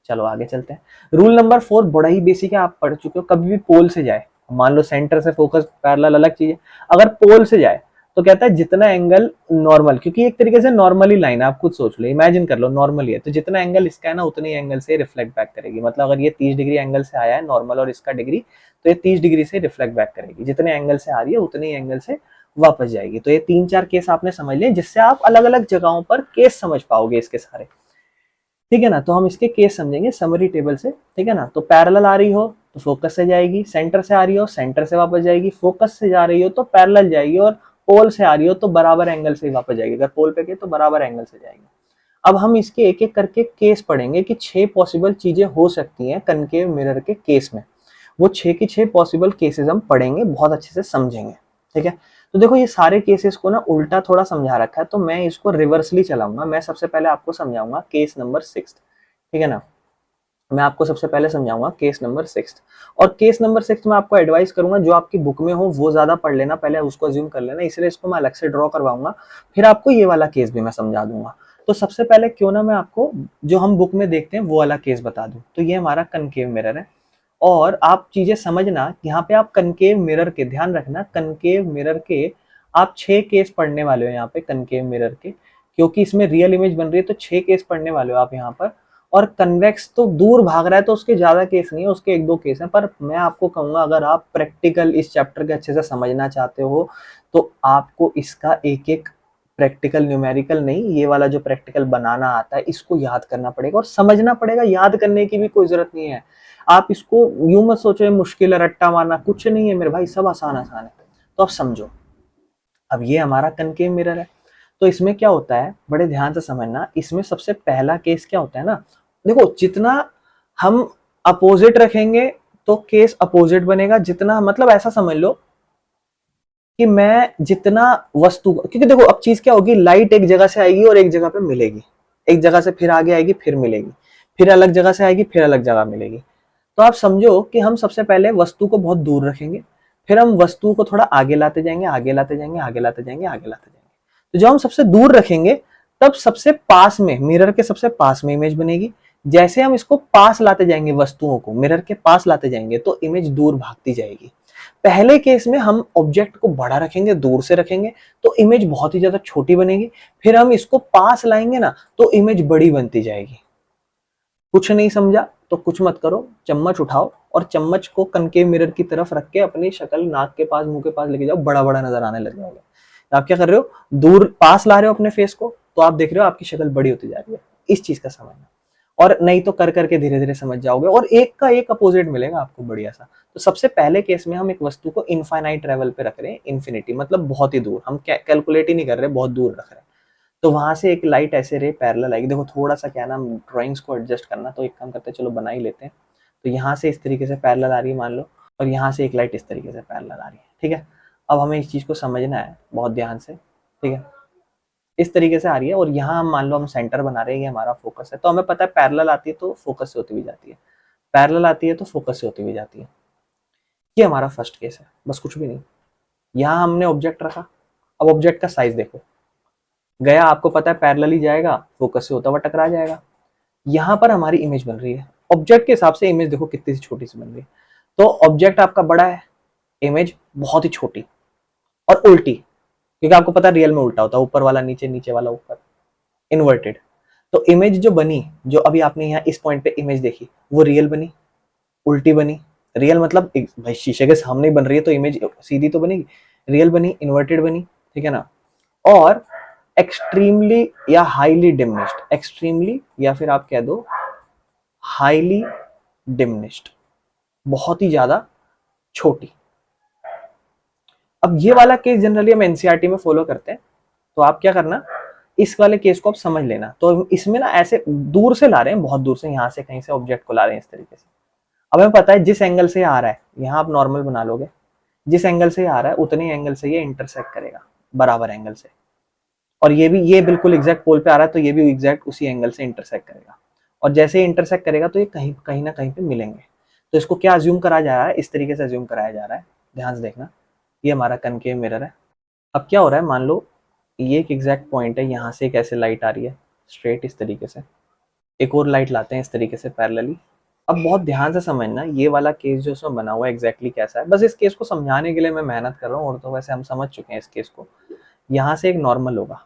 चलो आगे चलते हैं। रूल नंबर 4 बड़ा ही बेसिक है, आप पढ़ चुके हो। कभी भी पोल से जाए, मान लो सेंटर से फोकस पैरेलल अलग चीज है, अगर पोल से जाए तो कहता है जितना एंगल नॉर्मल, क्योंकि एक तरीके से नॉर्मली लाइन है, आप खुद सोच लो, इमेजिन कर लो नॉर्मली है, तो जितना एंगल इसका है ना उतने एंगल से रिफ्लेक्ट बैक करेगी। मतलब अगर ये 30 डिग्री एंगल से आया है नॉर्मल और इसका डिग्री, तो ये 30 डिग्री से रिफ्लेक्ट बैक करेगी, जितने एंगल से आ रही है उतने एंगल से वापस जाएगी। तो ये 3-4 केस आपने समझ लिए, जिससे आप अलग अलग जगहों पर केस समझ पाओगे इसके सारे। ठीक है ना, तो हम इसके केस समझेंगे समरी टेबल से। ठीक है ना, तो पैरेलल आ रही हो तो फोकस से जाएगी, सेंटर से आ रही हो सेंटर से वापस जाएगी, फोकस से जा रही हो तो पैरेलल जाएगी, और पोल से आ रही हो तो बराबर एंगल से वापस जाएगी। अगर पोल पे गए तो बराबर एंगल से जाएगी। अब हम इसके एक एक करके केस पढ़ेंगे कि 6 पॉसिबल चीजें हो सकती हैं कनकेव मिरर के केस में। वो 6 की 6 पॉसिबल केसेस हम पढ़ेंगे, बहुत अच्छे से समझेंगे। ठीक है, तो देखो ये सारे केसेस को ना उल्टा थोड़ा समझा रखा है, तो मैं इसको रिवर्सली चलाऊंगा। मैं सबसे पहले आपको समझाऊंगा केस नंबर 6। ठीक है ना, मैं आपको सबसे पहले समझाऊंगा केस नंबर 6। और केस नंबर 6 में आपको एडवाइस करूंगा जो आपकी बुक में हो वो ज्यादा पढ़ लेना, पहले उसको अज्यूम कर लेना, इसलिए इसको मैं अलग से ड्रॉ करवाऊंगा, फिर आपको ये वाला केस भी मैं समझा दूंगा। तो सबसे पहले क्यों ना मैं आपको जो हम बुक में देखते हैं वो वाला केस बता दूं। तो ये हमारा कनकेव मिरर है, और आप चीजें समझना, यहाँ पे आप कनकेव मिरर के, ध्यान रखना कनकेव मिरर के आप 6 केस पढ़ने वाले हो यहाँ पे कनकेव मिरर के, क्योंकि इसमें रियल इमेज बन रही है तो 6 केस पढ़ने वाले हो आप यहाँ पर। और कन्वेक्स तो दूर भाग रहा है तो उसके ज्यादा केस नहीं है, उसके 1-2 केस हैं, पर मैं आपको कहूंगा अगर आप प्रैक्टिकल इस चैप्टर के अच्छे से समझना चाहते हो तो आपको इसका एक एक प्रैक्टिकल न्यूमेरिकल नहीं, ये वाला जो प्रैक्टिकल बनाना आता है इसको याद करना पड़ेगा और समझना पड़ेगा। याद करने की भी कोई जरूरत नहीं है। आप इसको यूं मत सोचो ये मुश्किल है, रट्टा मारना, कुछ नहीं है मेरे भाई, सब आसान आसान है। तो आप समझो, अब ये हमारा कनकेव मिरर है। तो इसमें क्या होता है, बड़े ध्यान से समझना, इसमें सबसे पहला केस क्या होता है ना, देखो जितना हम अपोजिट रखेंगे तो केस अपोजिट बनेगा, जितना मतलब ऐसा समझ लो कि मैं जितना वस्तु, क्योंकि देखो अब चीज क्या होगी, लाइट एक जगह से आएगी और एक जगह पे मिलेगी, एक जगह से फिर आगे आएगी फिर मिलेगी, फिर अलग जगह से आएगी फिर अलग जगह मिलेगी। तो आप समझो कि हम सबसे पहले वस्तु को बहुत दूर रखेंगे, फिर हम वस्तु को थोड़ा आगे लाते जाएंगे, आगे लाते जाएंगे, आगे लाते जाएंगे, आगे लाते जाएंगे। तो जब हम सबसे दूर रखेंगे तब सबसे पास में, मिरर के सबसे पास में इमेज बनेगी। जैसे हम इसको पास लाते जाएंगे, वस्तुओं को मिरर के पास लाते जाएंगे तो इमेज दूर भागती जाएगी। पहले केस में हम ऑब्जेक्ट को बड़ा रखेंगे, दूर से रखेंगे तो इमेज बहुत ही ज्यादा छोटी बनेगी, फिर हम इसको पास लाएंगे ना तो इमेज बड़ी बनती जाएगी। कुछ नहीं समझा तो कुछ मत करो, चम्मच उठाओ और चम्मच को कनकेव मिरर की तरफ रख के अपनी शक्ल नाक के पास, मुंह के पास लेके जाओ, बड़ा बड़ा नजर आने लग जाएगा। तो आप क्या कर रहे हो, दूर पास ला रहे हो अपने फेस को, तो आप देख रहे हो आपकी शक्ल बड़ी होती जा रही है। इस चीज का समझना, और नहीं तो कर करके धीरे धीरे समझ जाओगे और एक का एक अपोजिट मिलेगा आपको बढ़िया सा। तो सबसे पहले केस में हम एक वस्तु को इनफाइनाइट लेवल पे रख रहे हैं, इन्फिनिटी मतलब बहुत ही दूर, हम कैलकुलेट ही नहीं कर रहे, बहुत दूर रख रहे हैं। तो वहां से एक लाइट ऐसे रे पैरेलल आएगी। देखो थोड़ा सा क्या ना, ड्राइंग्स को एडजस्ट करना, तो एक काम करते हैं, चलो बना ही लेते हैं। तो यहाँ से इस तरीके से पैरेलल आ रही है मान लो, और यहाँ से एक लाइट इस तरीके से पैरेलल आ रही है, ठीक है। अब हमें इस चीज को समझना है बहुत ध्यान से, ठीक है। इस तरीके से आ रही है और यहाँ हम मान लो हम सेंटर बना रहे हैं, ये हमारा फोकस है। तो हमें पता है पैरेलल आती है तो फोकस से होती हुई जाती है, पैरेलल आती है तो फोकस से होती हुई जाती है। ये हमारा फर्स्ट केस है, बस कुछ भी नहीं। यहाँ हमने ऑब्जेक्ट रखा, अब ऑब्जेक्ट का साइज देखो, गया आपको पता है पैरेलल ही जाएगा, फोकस से होता हुआ टकरा जाएगा। यहाँ पर हमारी इमेज बन रही है, ऑब्जेक्ट के हिसाब से इमेज देखो कितनी सी छोटी सी बन रही है। तो ऑब्जेक्ट आपका बड़ा है, इमेज बहुत ही छोटी और उल्टी, क्योंकि आपको पता है रियल में उल्टा होता है, ऊपर वाला नीचे, नीचे वाला ऊपर, इन्वर्टेड। तो इमेज जो बनी, जो अभी आपने यहाँ इस पॉइंट पे इमेज देखी, वो रियल बनी, उल्टी बनी। रियल मतलब भाई शीशे के सामने बन रही है तो इमेज सीधी तो बनेगी, रियल बनी, इन्वर्टेड बनी, ठीक है ना। और एक्सट्रीमली या हाईली डिमिनिश्ड, एक्सट्रीमली या फिर आप कह दो हाईली डिमिनिश्ड, बहुत ही ज्यादा छोटी। अब ये वाला केस जनरली हम एनसीईआरटी में फॉलो करते हैं, तो आप क्या करना, इस वाले केस को आप समझ लेना। तो इसमें ना ऐसे दूर से ला रहे हैं, बहुत दूर से, यहाँ से कहीं से ऑब्जेक्ट को ला रहे हैं इस तरीके से। अब हमें पता है जिस एंगल से आ रहा है, यहाँ आप नॉर्मल बना लोगे, जिस एंगल से आ रहा है उतने एंगल से ये इंटरसेक्ट करेगा, बराबर एंगल से। और ये भी, ये बिल्कुल एग्जैक्ट पोल पे आ रहा है तो ये भी एग्जैक्ट उसी एंगल से इंटरसेक्ट करेगा। और जैसे ही इंटरसेक्ट करेगा तो ये कहीं कहीं ना कहीं पे मिलेंगे। तो इसको क्या अज्यूम करा जा रहा है, इस तरीके से अज्यूम कराया जा रहा है, ध्यान से देखना। ये हमारा कनकेव मिरर है। अब क्या हो रहा है, मान लो ये एक एग्जैक्ट पॉइंट है, यहाँ से एक ऐसे लाइट आ रही है स्ट्रेट इस तरीके से, एक और लाइट लाते हैं इस तरीके से पैरेलली। अब बहुत ध्यान से समझना, ये वाला केस जो उसमें बना हुआ है एग्जैक्टली कैसा है, बस इस केस को समझाने के लिए मैं मेहनत कर रहा हूँ, और तो वैसे हम समझ चुके हैं इस केस को। यहाँ से एक नॉर्मल होगा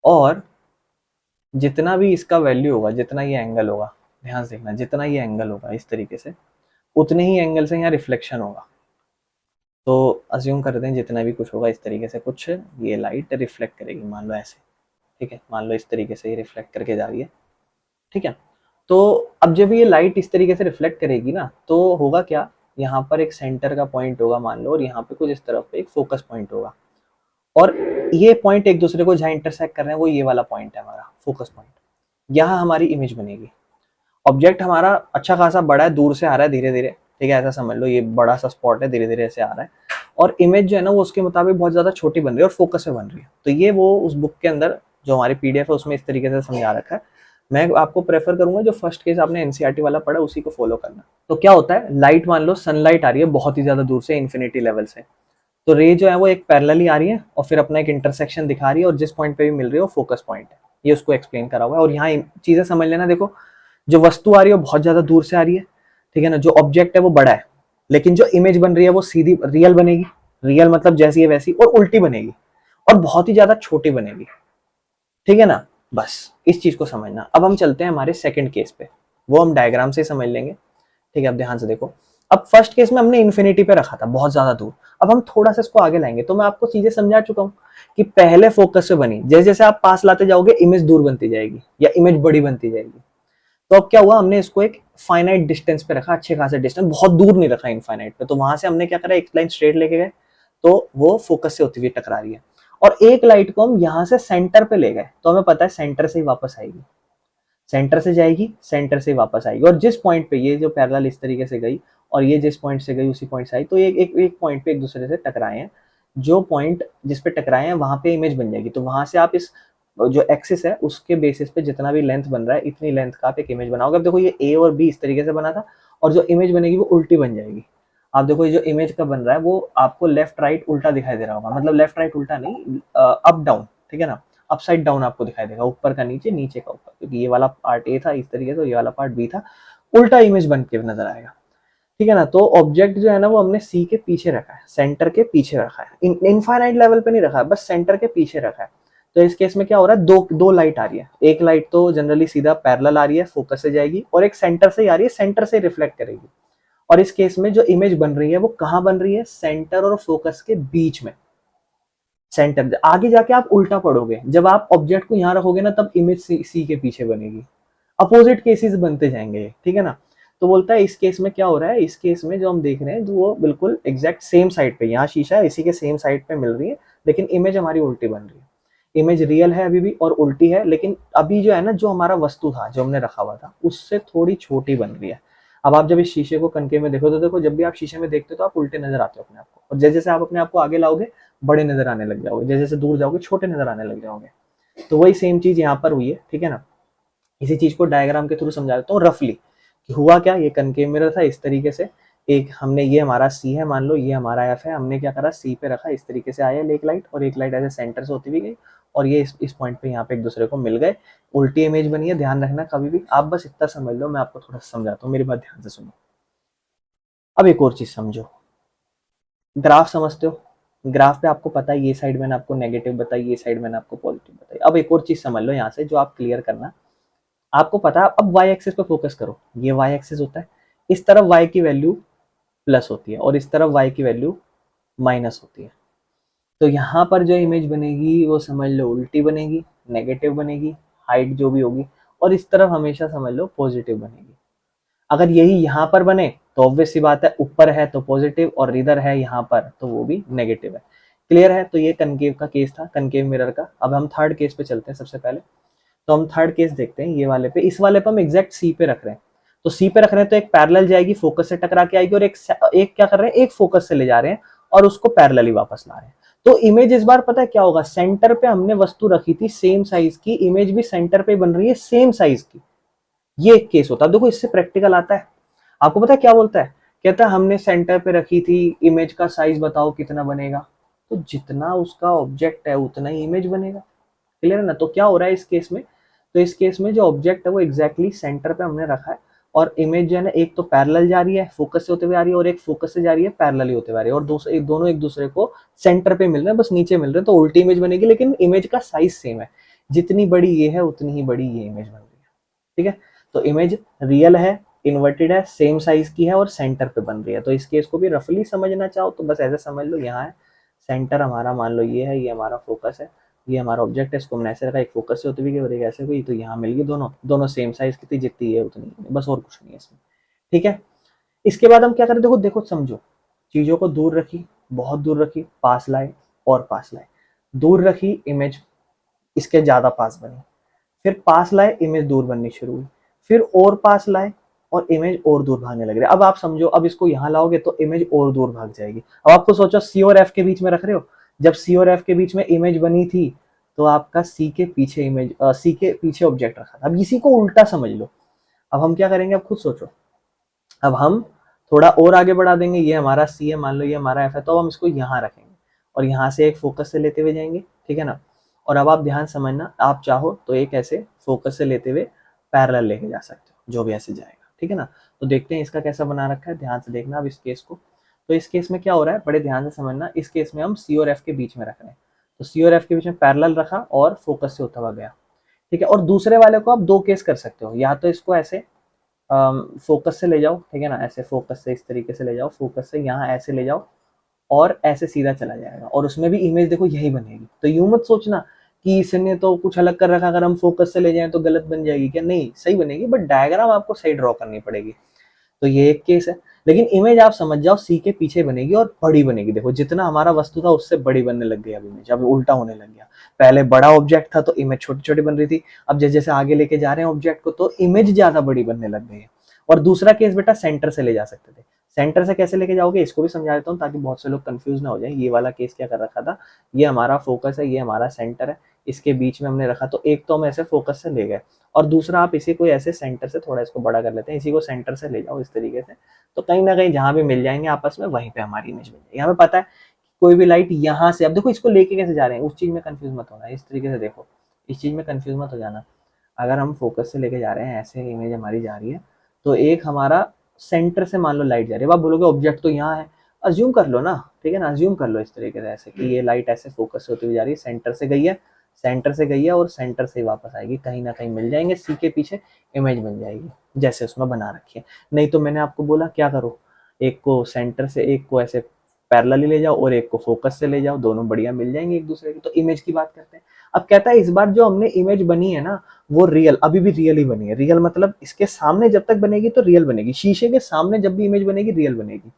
और जितना भी इसका वैल्यू होगा, जितना ये एंगल होगा, ध्यान से देखना, जितना ये एंगल होगा इस तरीके से, उतने ही एंगल से यहाँ रिफ्लेक्शन होगा। तो अज्यूम करते हैं जितना भी कुछ होगा इस तरीके से कुछ ये लाइट रिफ्लेक्ट करेगी, मान लो ऐसे, ठीक है, मान लो इस तरीके से ये रिफ्लेक्ट करके जा रही है, ठीक है। तो अब जब ये लाइट इस तरीके से रिफ्लेक्ट करेगी ना, तो होगा क्या, यहाँ पर एक सेंटर का पॉइंट होगा मान लो, और यहाँ पे कुछ इस तरफ पे एक फोकस पॉइंट होगा, और ये पॉइंट एक दूसरे को जहाँ इंटरसेक्ट कर रहे हैं वो ये वाला पॉइंट है हमारा फोकस पॉइंट। यहाँ हमारी इमेज बनेगी। ऑब्जेक्ट हमारा अच्छा खासा बड़ा है, दूर से आ रहा है धीरे धीरे, ठीक है, ऐसा समझ लो ये बड़ा सा स्पॉट है, धीरे धीरे ऐसे आ रहा है, और इमेज जो है ना वो उसके मुताबिक बहुत ज्यादा छोटी बन रही है और फोकस में बन रही है। तो ये वो उस बुक के अंदर जो हमारी पीडीएफ है उसमें इस तरीके से समझा रखा है। मैं आपको प्रेफर करूंगा जो फर्स्ट केस आपने एनसीईआरटी वाला पढ़ा उसी को फॉलो करना। तो क्या होता है, लाइट मान लो सनलाइट आ रही है बहुत ही ज्यादा दूर से, इन्फिनिटी लेवल से, तो रे जो है वो एक पैरेलल ही आ रही है और फिर अपना एक इंटरसेक्शन दिखा रही है, और जिस पॉइंट पे भी मिल रही है वो फोकस पॉइंट है, ये उसको एक्सप्लेन करा हुआ है। और यहाँ चीजें समझ लेना, देखो जो वस्तु आ रही है वो बहुत ज्यादा दूर से आ रही है, ठीक है ना, जो ऑब्जेक्ट है वो बड़ा है, लेकिन जो इमेज बन रही है वो सीधी रियल बनेगी, रियल मतलब जैसी है वैसी, और उल्टी बनेगी और बहुत ही ज्यादा छोटी बनेगी, ठीक है ना। बस इस चीज को समझना। अब हम चलते हैं हमारे सेकंड केस पे, वो हम डायग्राम से समझ लेंगे, ठीक है। अब ध्यान से देखो, अब फर्स्ट केस में हमने इन्फिनिटी पे रखा था, बहुत ज्यादा दूर। अब हम थोड़ा सा इसको आगे लाएंगे, तो मैं आपको चीजें समझा चुका हूँ कि पहले फोकस से बनी, जैसे जैसे आप पास लाते जाओगे इमेज दूर बनती जाएगी या इमेज बड़ी बनती जाएगी। तो अब क्या हुआ, हमने इसको एक फाइनाइट डिस्टेंस पे रखा, अच्छे खासे डिस्टेंस, बहुत दूर नहीं रखा इनफाइनाइट पे। तो वहां से हमने क्या करा, एक लाइन स्ट्रेट लेके गए, तो वो फोकस से होती हुई टकरा रही है। और एक लाइट को हम यहाँ से सेंटर पे ले गए, तो हमें पता है सेंटर से ही वापस आएगी, सेंटर से जाएगी, सेंटर से वापस आएगी। और जिस पॉइंट पे ये जो पैरेलल इस तरीके से गई और ये जिस पॉइंट से गई उसी पॉइंट से आई, तो एक पॉइंट पे एक दूसरे से टकराए हैं। जो पॉइंट जिस पे टकराए हैं वहां पे इमेज बन जाएगी। तो वहां से आप इस जो एक्सिस है उसके बेसिस पे जितना भी लेंथ बन रहा है, इतनी लेंथ का आप एक इमेज बनाओगे। अब देखो ये ए और बी इस तरीके से बना था, और जो इमेज बनेगी वो उल्टी बन जाएगी। आप देखो ये जो इमेज का बन रहा है वो आपको लेफ्ट राइट उल्टा दिखाई दे रहा होगा, मतलब लेफ्ट राइट उल्टा नहीं, अप डाउन, ठीक है ना, अपसाइड डाउन आपको दिखाई देगा, ऊपर का नीचे, नीचे का ऊपर, क्योंकि ये वाला पार्ट ए था इस तरीके से, ये वाला पार्ट बी था, उल्टा इमेज बन के नजर आएगा। ठीक है ना। तो ऑब्जेक्ट जो है ना वो हमने सी के पीछे रखा है, सेंटर के पीछे रखा है, इनफाइनाइट लेवल पे नहीं रखा है, बस सेंटर के पीछे रखा है। तो इस केस में क्या हो रहा है, दो लाइट आ रही है। एक लाइट तो जनरली सीधा पैरेलल आ रही है, फोकस से जाएगी, और एक सेंटर से ही आ रही है, सेंटर से रिफ्लेक्ट करेगी। और इस केस में जो इमेज बन रही है वो कहां बन रही है, सेंटर और फोकस के बीच में। सेंटर आगे जाके आप उल्टा पढ़ोगे, जब आप ऑब्जेक्ट को यहां रखोगे ना तब इमेज सी के पीछे बनेगी। अपोजिट केसेस बनते जाएंगे, ठीक है ना। तो बोलता है इस केस में क्या हो रहा है, इस केस में जो हम देख रहे हैं जो वो बिल्कुल एग्जैक्ट सेम साइड पे, यहाँ शीशा है इसी के सेम साइड पे मिल रही है, लेकिन इमेज हमारी उल्टी बन रही है। इमेज रियल है अभी भी और उल्टी है, लेकिन अभी जो है ना, जो हमारा वस्तु था जो हमने रखा हुआ था उससे थोड़ी छोटी बन रही है। अब आप जब इस शीशे को कनके में देखो, तो देखो जब भी आप शीशे में देखते हो तो आप उल्टे नजर आते हो अपने आप को, और जैसे जैसे आप अपने आप को आगे लाओगे बड़े नजर आने लग जाओगे, जैसे जैसे दूर जाओगे छोटे नजर आने लग जाओगे। तो वही सेम चीज यहाँ पर हुई है, ठीक है ना। इसी चीज को डायग्राम के थ्रू समझा देता हूँ रफली कि हुआ क्या। ये कनकेव मिरर था इस तरीके से, एक हमने, ये हमारा सी है मान लो, ये हमारा एफ है, हमने क्या करा, सी पे रखा, इस तरीके से आया एक लाइट, और एक लाइट ऐसे सेंटर से होती हुई गई, और ये इस पॉइंट पे यहाँ पे एक दूसरे को मिल गए, उल्टी इमेज बनी है। ध्यान रखना कभी भी, आप बस इतना समझ लो, मैं आपको थोड़ा समझाता हूँ, मेरी बात ध्यान से सुनो। अब एक और चीज समझो, ग्राफ समझते हो, ग्राफ पे आपको पता है ये साइड मैंने आपको नेगेटिव बताई, ये साइड मैंने आपको पॉजिटिव बताई। अब एक और चीज समझ लो यहाँ से जो आप क्लियर करना, आपको पता है, अब वाई एक्सिस पे फोकस करो, ये वाई एक्सिस होता है, इस तरफ वाई की वैल्यू प्लस होती है और इस तरफ वाई की वैल्यू माइनस होती है। तो यहाँ पर जो इमेज बनेगी वो समझ लो उल्टी बनेगी, नेगेटिव बनेगी, हाइट जो भी होगी, और इस तरफ हमेशा समझ लो पॉजिटिव बनेगी। अगर यही यहाँ पर बने तो ऑब्वियस सी बात है, ऊपर है तो पॉजिटिव और इधर है यहाँ पर तो वो भी नेगेटिव है। क्लियर है। तो ये कनकेव का केस था, कनकेव मिरर का। अब हम थर्ड केस पे चलते हैं सबसे पहले। तो हम थर्ड केस देखते हैं, ये वाले पे, इस वाले पे हम एग्जैक्ट सी पे रख रहे हैं। तो सी पे रख रहे हैं तो एक पैरेलल जाएगी, फोकस से टकरा के आएगी, और एक क्या कर रहे हैं, एक फोकस से ले जा रहे हैं और उसको पैरेलली वापस ला रहे हैं। तो इमेज इस बार पता है क्या होगा, सेंटर पे हमने वस्तु रखी थी सेम साइज की, इमेज भी सेंटर पे बन रही है सेम साइज की। ये एक केस होता है। देखो इससे प्रैक्टिकल आता है। आपको पता है क्या बोलता है, कहता है हमने सेंटर पे रखी थी, इमेज का साइज बताओ कितना बनेगा। तो जितना उसका ऑब्जेक्ट है उतना ही इमेज बनेगा। क्लियर है ना। तो क्या हो रहा है इस केस में, तो इस केस में जो ऑब्जेक्ट है वो एग्जैक्टली सेंटर पे हमने रखा है, और इमेज जो है ना, एक तो पैरेलल जा रही है फोकस से होते हुए आ रही है, और एक फोकस से जा रही है पैरेलली होते हुए आ रही है, और दोनों एक दूसरे को सेंटर पे मिल रहे हैं, बस नीचे मिल रहे हैं। तो उल्टी इमेज बनेगी, लेकिन इमेज का साइज सेम है, जितनी बड़ी ये है उतनी ही बड़ी ये इमेज बन रही है। ठीक है। तो इमेज रियल है, इन्वर्टेड है, सेम साइज की है और सेंटर पे बन रही है। तो इस केस को भी रफली समझना चाहो तो बस ऐसे समझ लो, यहाँ है सेंटर हमारा, मान लो ये है, ये हमारा फोकस है, ये हमारा ऑब्जेक्ट है, इसको हमने ऐसे रखा, एक फोकस से होती हुई और एक ऐसे हुई, तो यहाँ मिल गई, दोनों दोनों सेम साइज की थी, जितनी है उतनी, बस और कुछ नहीं है इसमें। ठीक है। इसके बाद हम क्या करें, देखो देखो समझो, चीजों को दूर रखी, बहुत दूर रखी, पास लाए और पास लाए, दूर रखी इमेज इसके ज्यादा पास बनी, फिर पास लाए इमेज दूर बननी शुरू हुई, फिर और पास लाए और इमेज और दूर भागने लग रही है। अब आप समझो, अब इसको यहाँ लाओगे तो इमेज और दूर भाग जाएगी। अब आपको सोचो सी और एफ के बीच में रख रहे हो, जब सी और एफ के बीच में इमेज बनी थी तो आपका सी के पीछे इमेज, सी के पीछे ऑब्जेक्ट रखा था। अब इसी को उल्टा समझ लो। अब हम क्या करेंगे, अब खुद सोचो। अब हम थोड़ा और आगे बढ़ा देंगे, ये हमारा सी है मान लो, ये हमारा एफ है, तो हम इसको यहाँ रखेंगे और यहाँ से एक फोकस से लेते हुए जाएंगे। ठीक है ना। और अब आप ध्यान समझना, आप चाहो तो एक ऐसे फोकस से लेते हुए पैरेलल लेके जा सकते हो, जो भी ऐसे जाएगा। ठीक है ना। तो देखते हैं इसका कैसा बना रखा है, ध्यान से देखना अब इस केस को। तो इस केस में क्या हो रहा है, बड़े ध्यान से समझना। इस केस में हम सी और एफ के बीच में रख रहे हैं, तो सी और एफ के बीच में पैरेलल रखा और फोकस से होता हुआ गया। ठीक है। और दूसरे वाले को आप दो केस कर सकते हो, या तो इसको ऐसे फोकस से ले जाओ, ठीक है ना, ऐसे फोकस से इस तरीके से ले जाओ, फोकस से यहाँ ऐसे ले जाओ और ऐसे सीधा चला जाएगा और उसमें भी इमेज देखो यही बनेगी। तो यूं मत सोचना कि इसने तो कुछ अलग कर रखा, अगर हम फोकस से ले जाएं तो गलत बन जाएगी क्या, नहीं सही बनेगी, बट डायग्राम आपको सही ड्रॉ करनी पड़ेगी। तो ये एक केस है। लेकिन इमेज आप समझ जाओ सी के पीछे बनेगी और बड़ी बनेगी। देखो जितना हमारा वस्तु था उससे बड़ी बनने लग गई अब इमेज, अब उल्टा होने लग गया। पहले बड़ा ऑब्जेक्ट था तो इमेज छोटी छोटी बन रही थी, अब जैसे जैसे आगे लेके जा रहे हैं ऑब्जेक्ट को तो इमेज ज्यादा बड़ी बनने लग गई है। और दूसरा केस बेटा सेंटर से ले जा सकते थे। सेंटर से कैसे लेके जाओगे इसको भी समझा देता हूँ ताकि बहुत से लोग कंफ्यूज ना हो जाए। ये वाला केस क्या कर रखा था, ये हमारा फोकस है, ये हमारा सेंटर है, इसके बीच में हमने रखा, तो एक तो हम ऐसे फोकस से ले गए और दूसरा आप इसी को ऐसे सेंटर से थोड़ा इसको बड़ा कर लेते हैं, इसी को सेंटर से ले जाओ इस तरीके से, तो कहीं ना कहीं जहां भी मिल जाएंगे आपस में वहीं पे हमारी इमेज बन जाएगी। यहाँ पे पता है कोई भी लाइट यहाँ से, अब देखो इसको लेके कैसे जा रहे हैं उस चीज में कंफ्यूज मत होना, इस तरीके से देखो, इस चीज में कंफ्यूज मत हो जाना। अगर हम फोकस से लेके जा रहे हैं, ऐसे इमेज हमारी जा रही है, तो एक हमारा सेंटर से मान लो लाइट जा रही है, आप बोलोगे ऑब्जेक्ट तो यहाँ है, अज्यूम कर लो ना, ठीक है ना, अज्यूम कर लो इस तरीके से ऐसे कि ये लाइट ऐसे फोकस से होती हुई जा रही है, सेंटर से गई है, सेंटर से गई है और सेंटर से ही वापस आएगी, कहीं ना कहीं मिल जाएंगे, सी के पीछे इमेज बन जाएगी जैसे उसमें बना रखी है। नहीं तो मैंने आपको बोला क्या करो, एक को सेंटर से, एक को ऐसे पैरेलली ले जाओ और एक को फोकस से ले जाओ, दोनों बढ़िया मिल जाएंगे एक दूसरे की। तो इमेज की बात करते हैं। अब कहता है इस बार जो हमने इमेज बनी है ना वो रियल, अभी भी रियल ही बनी है। रियल मतलब इसके सामने जब तक बनेगी तो रियल बनेगी, शीशे के सामने जब भी इमेज बनेगी रियल बनेगी।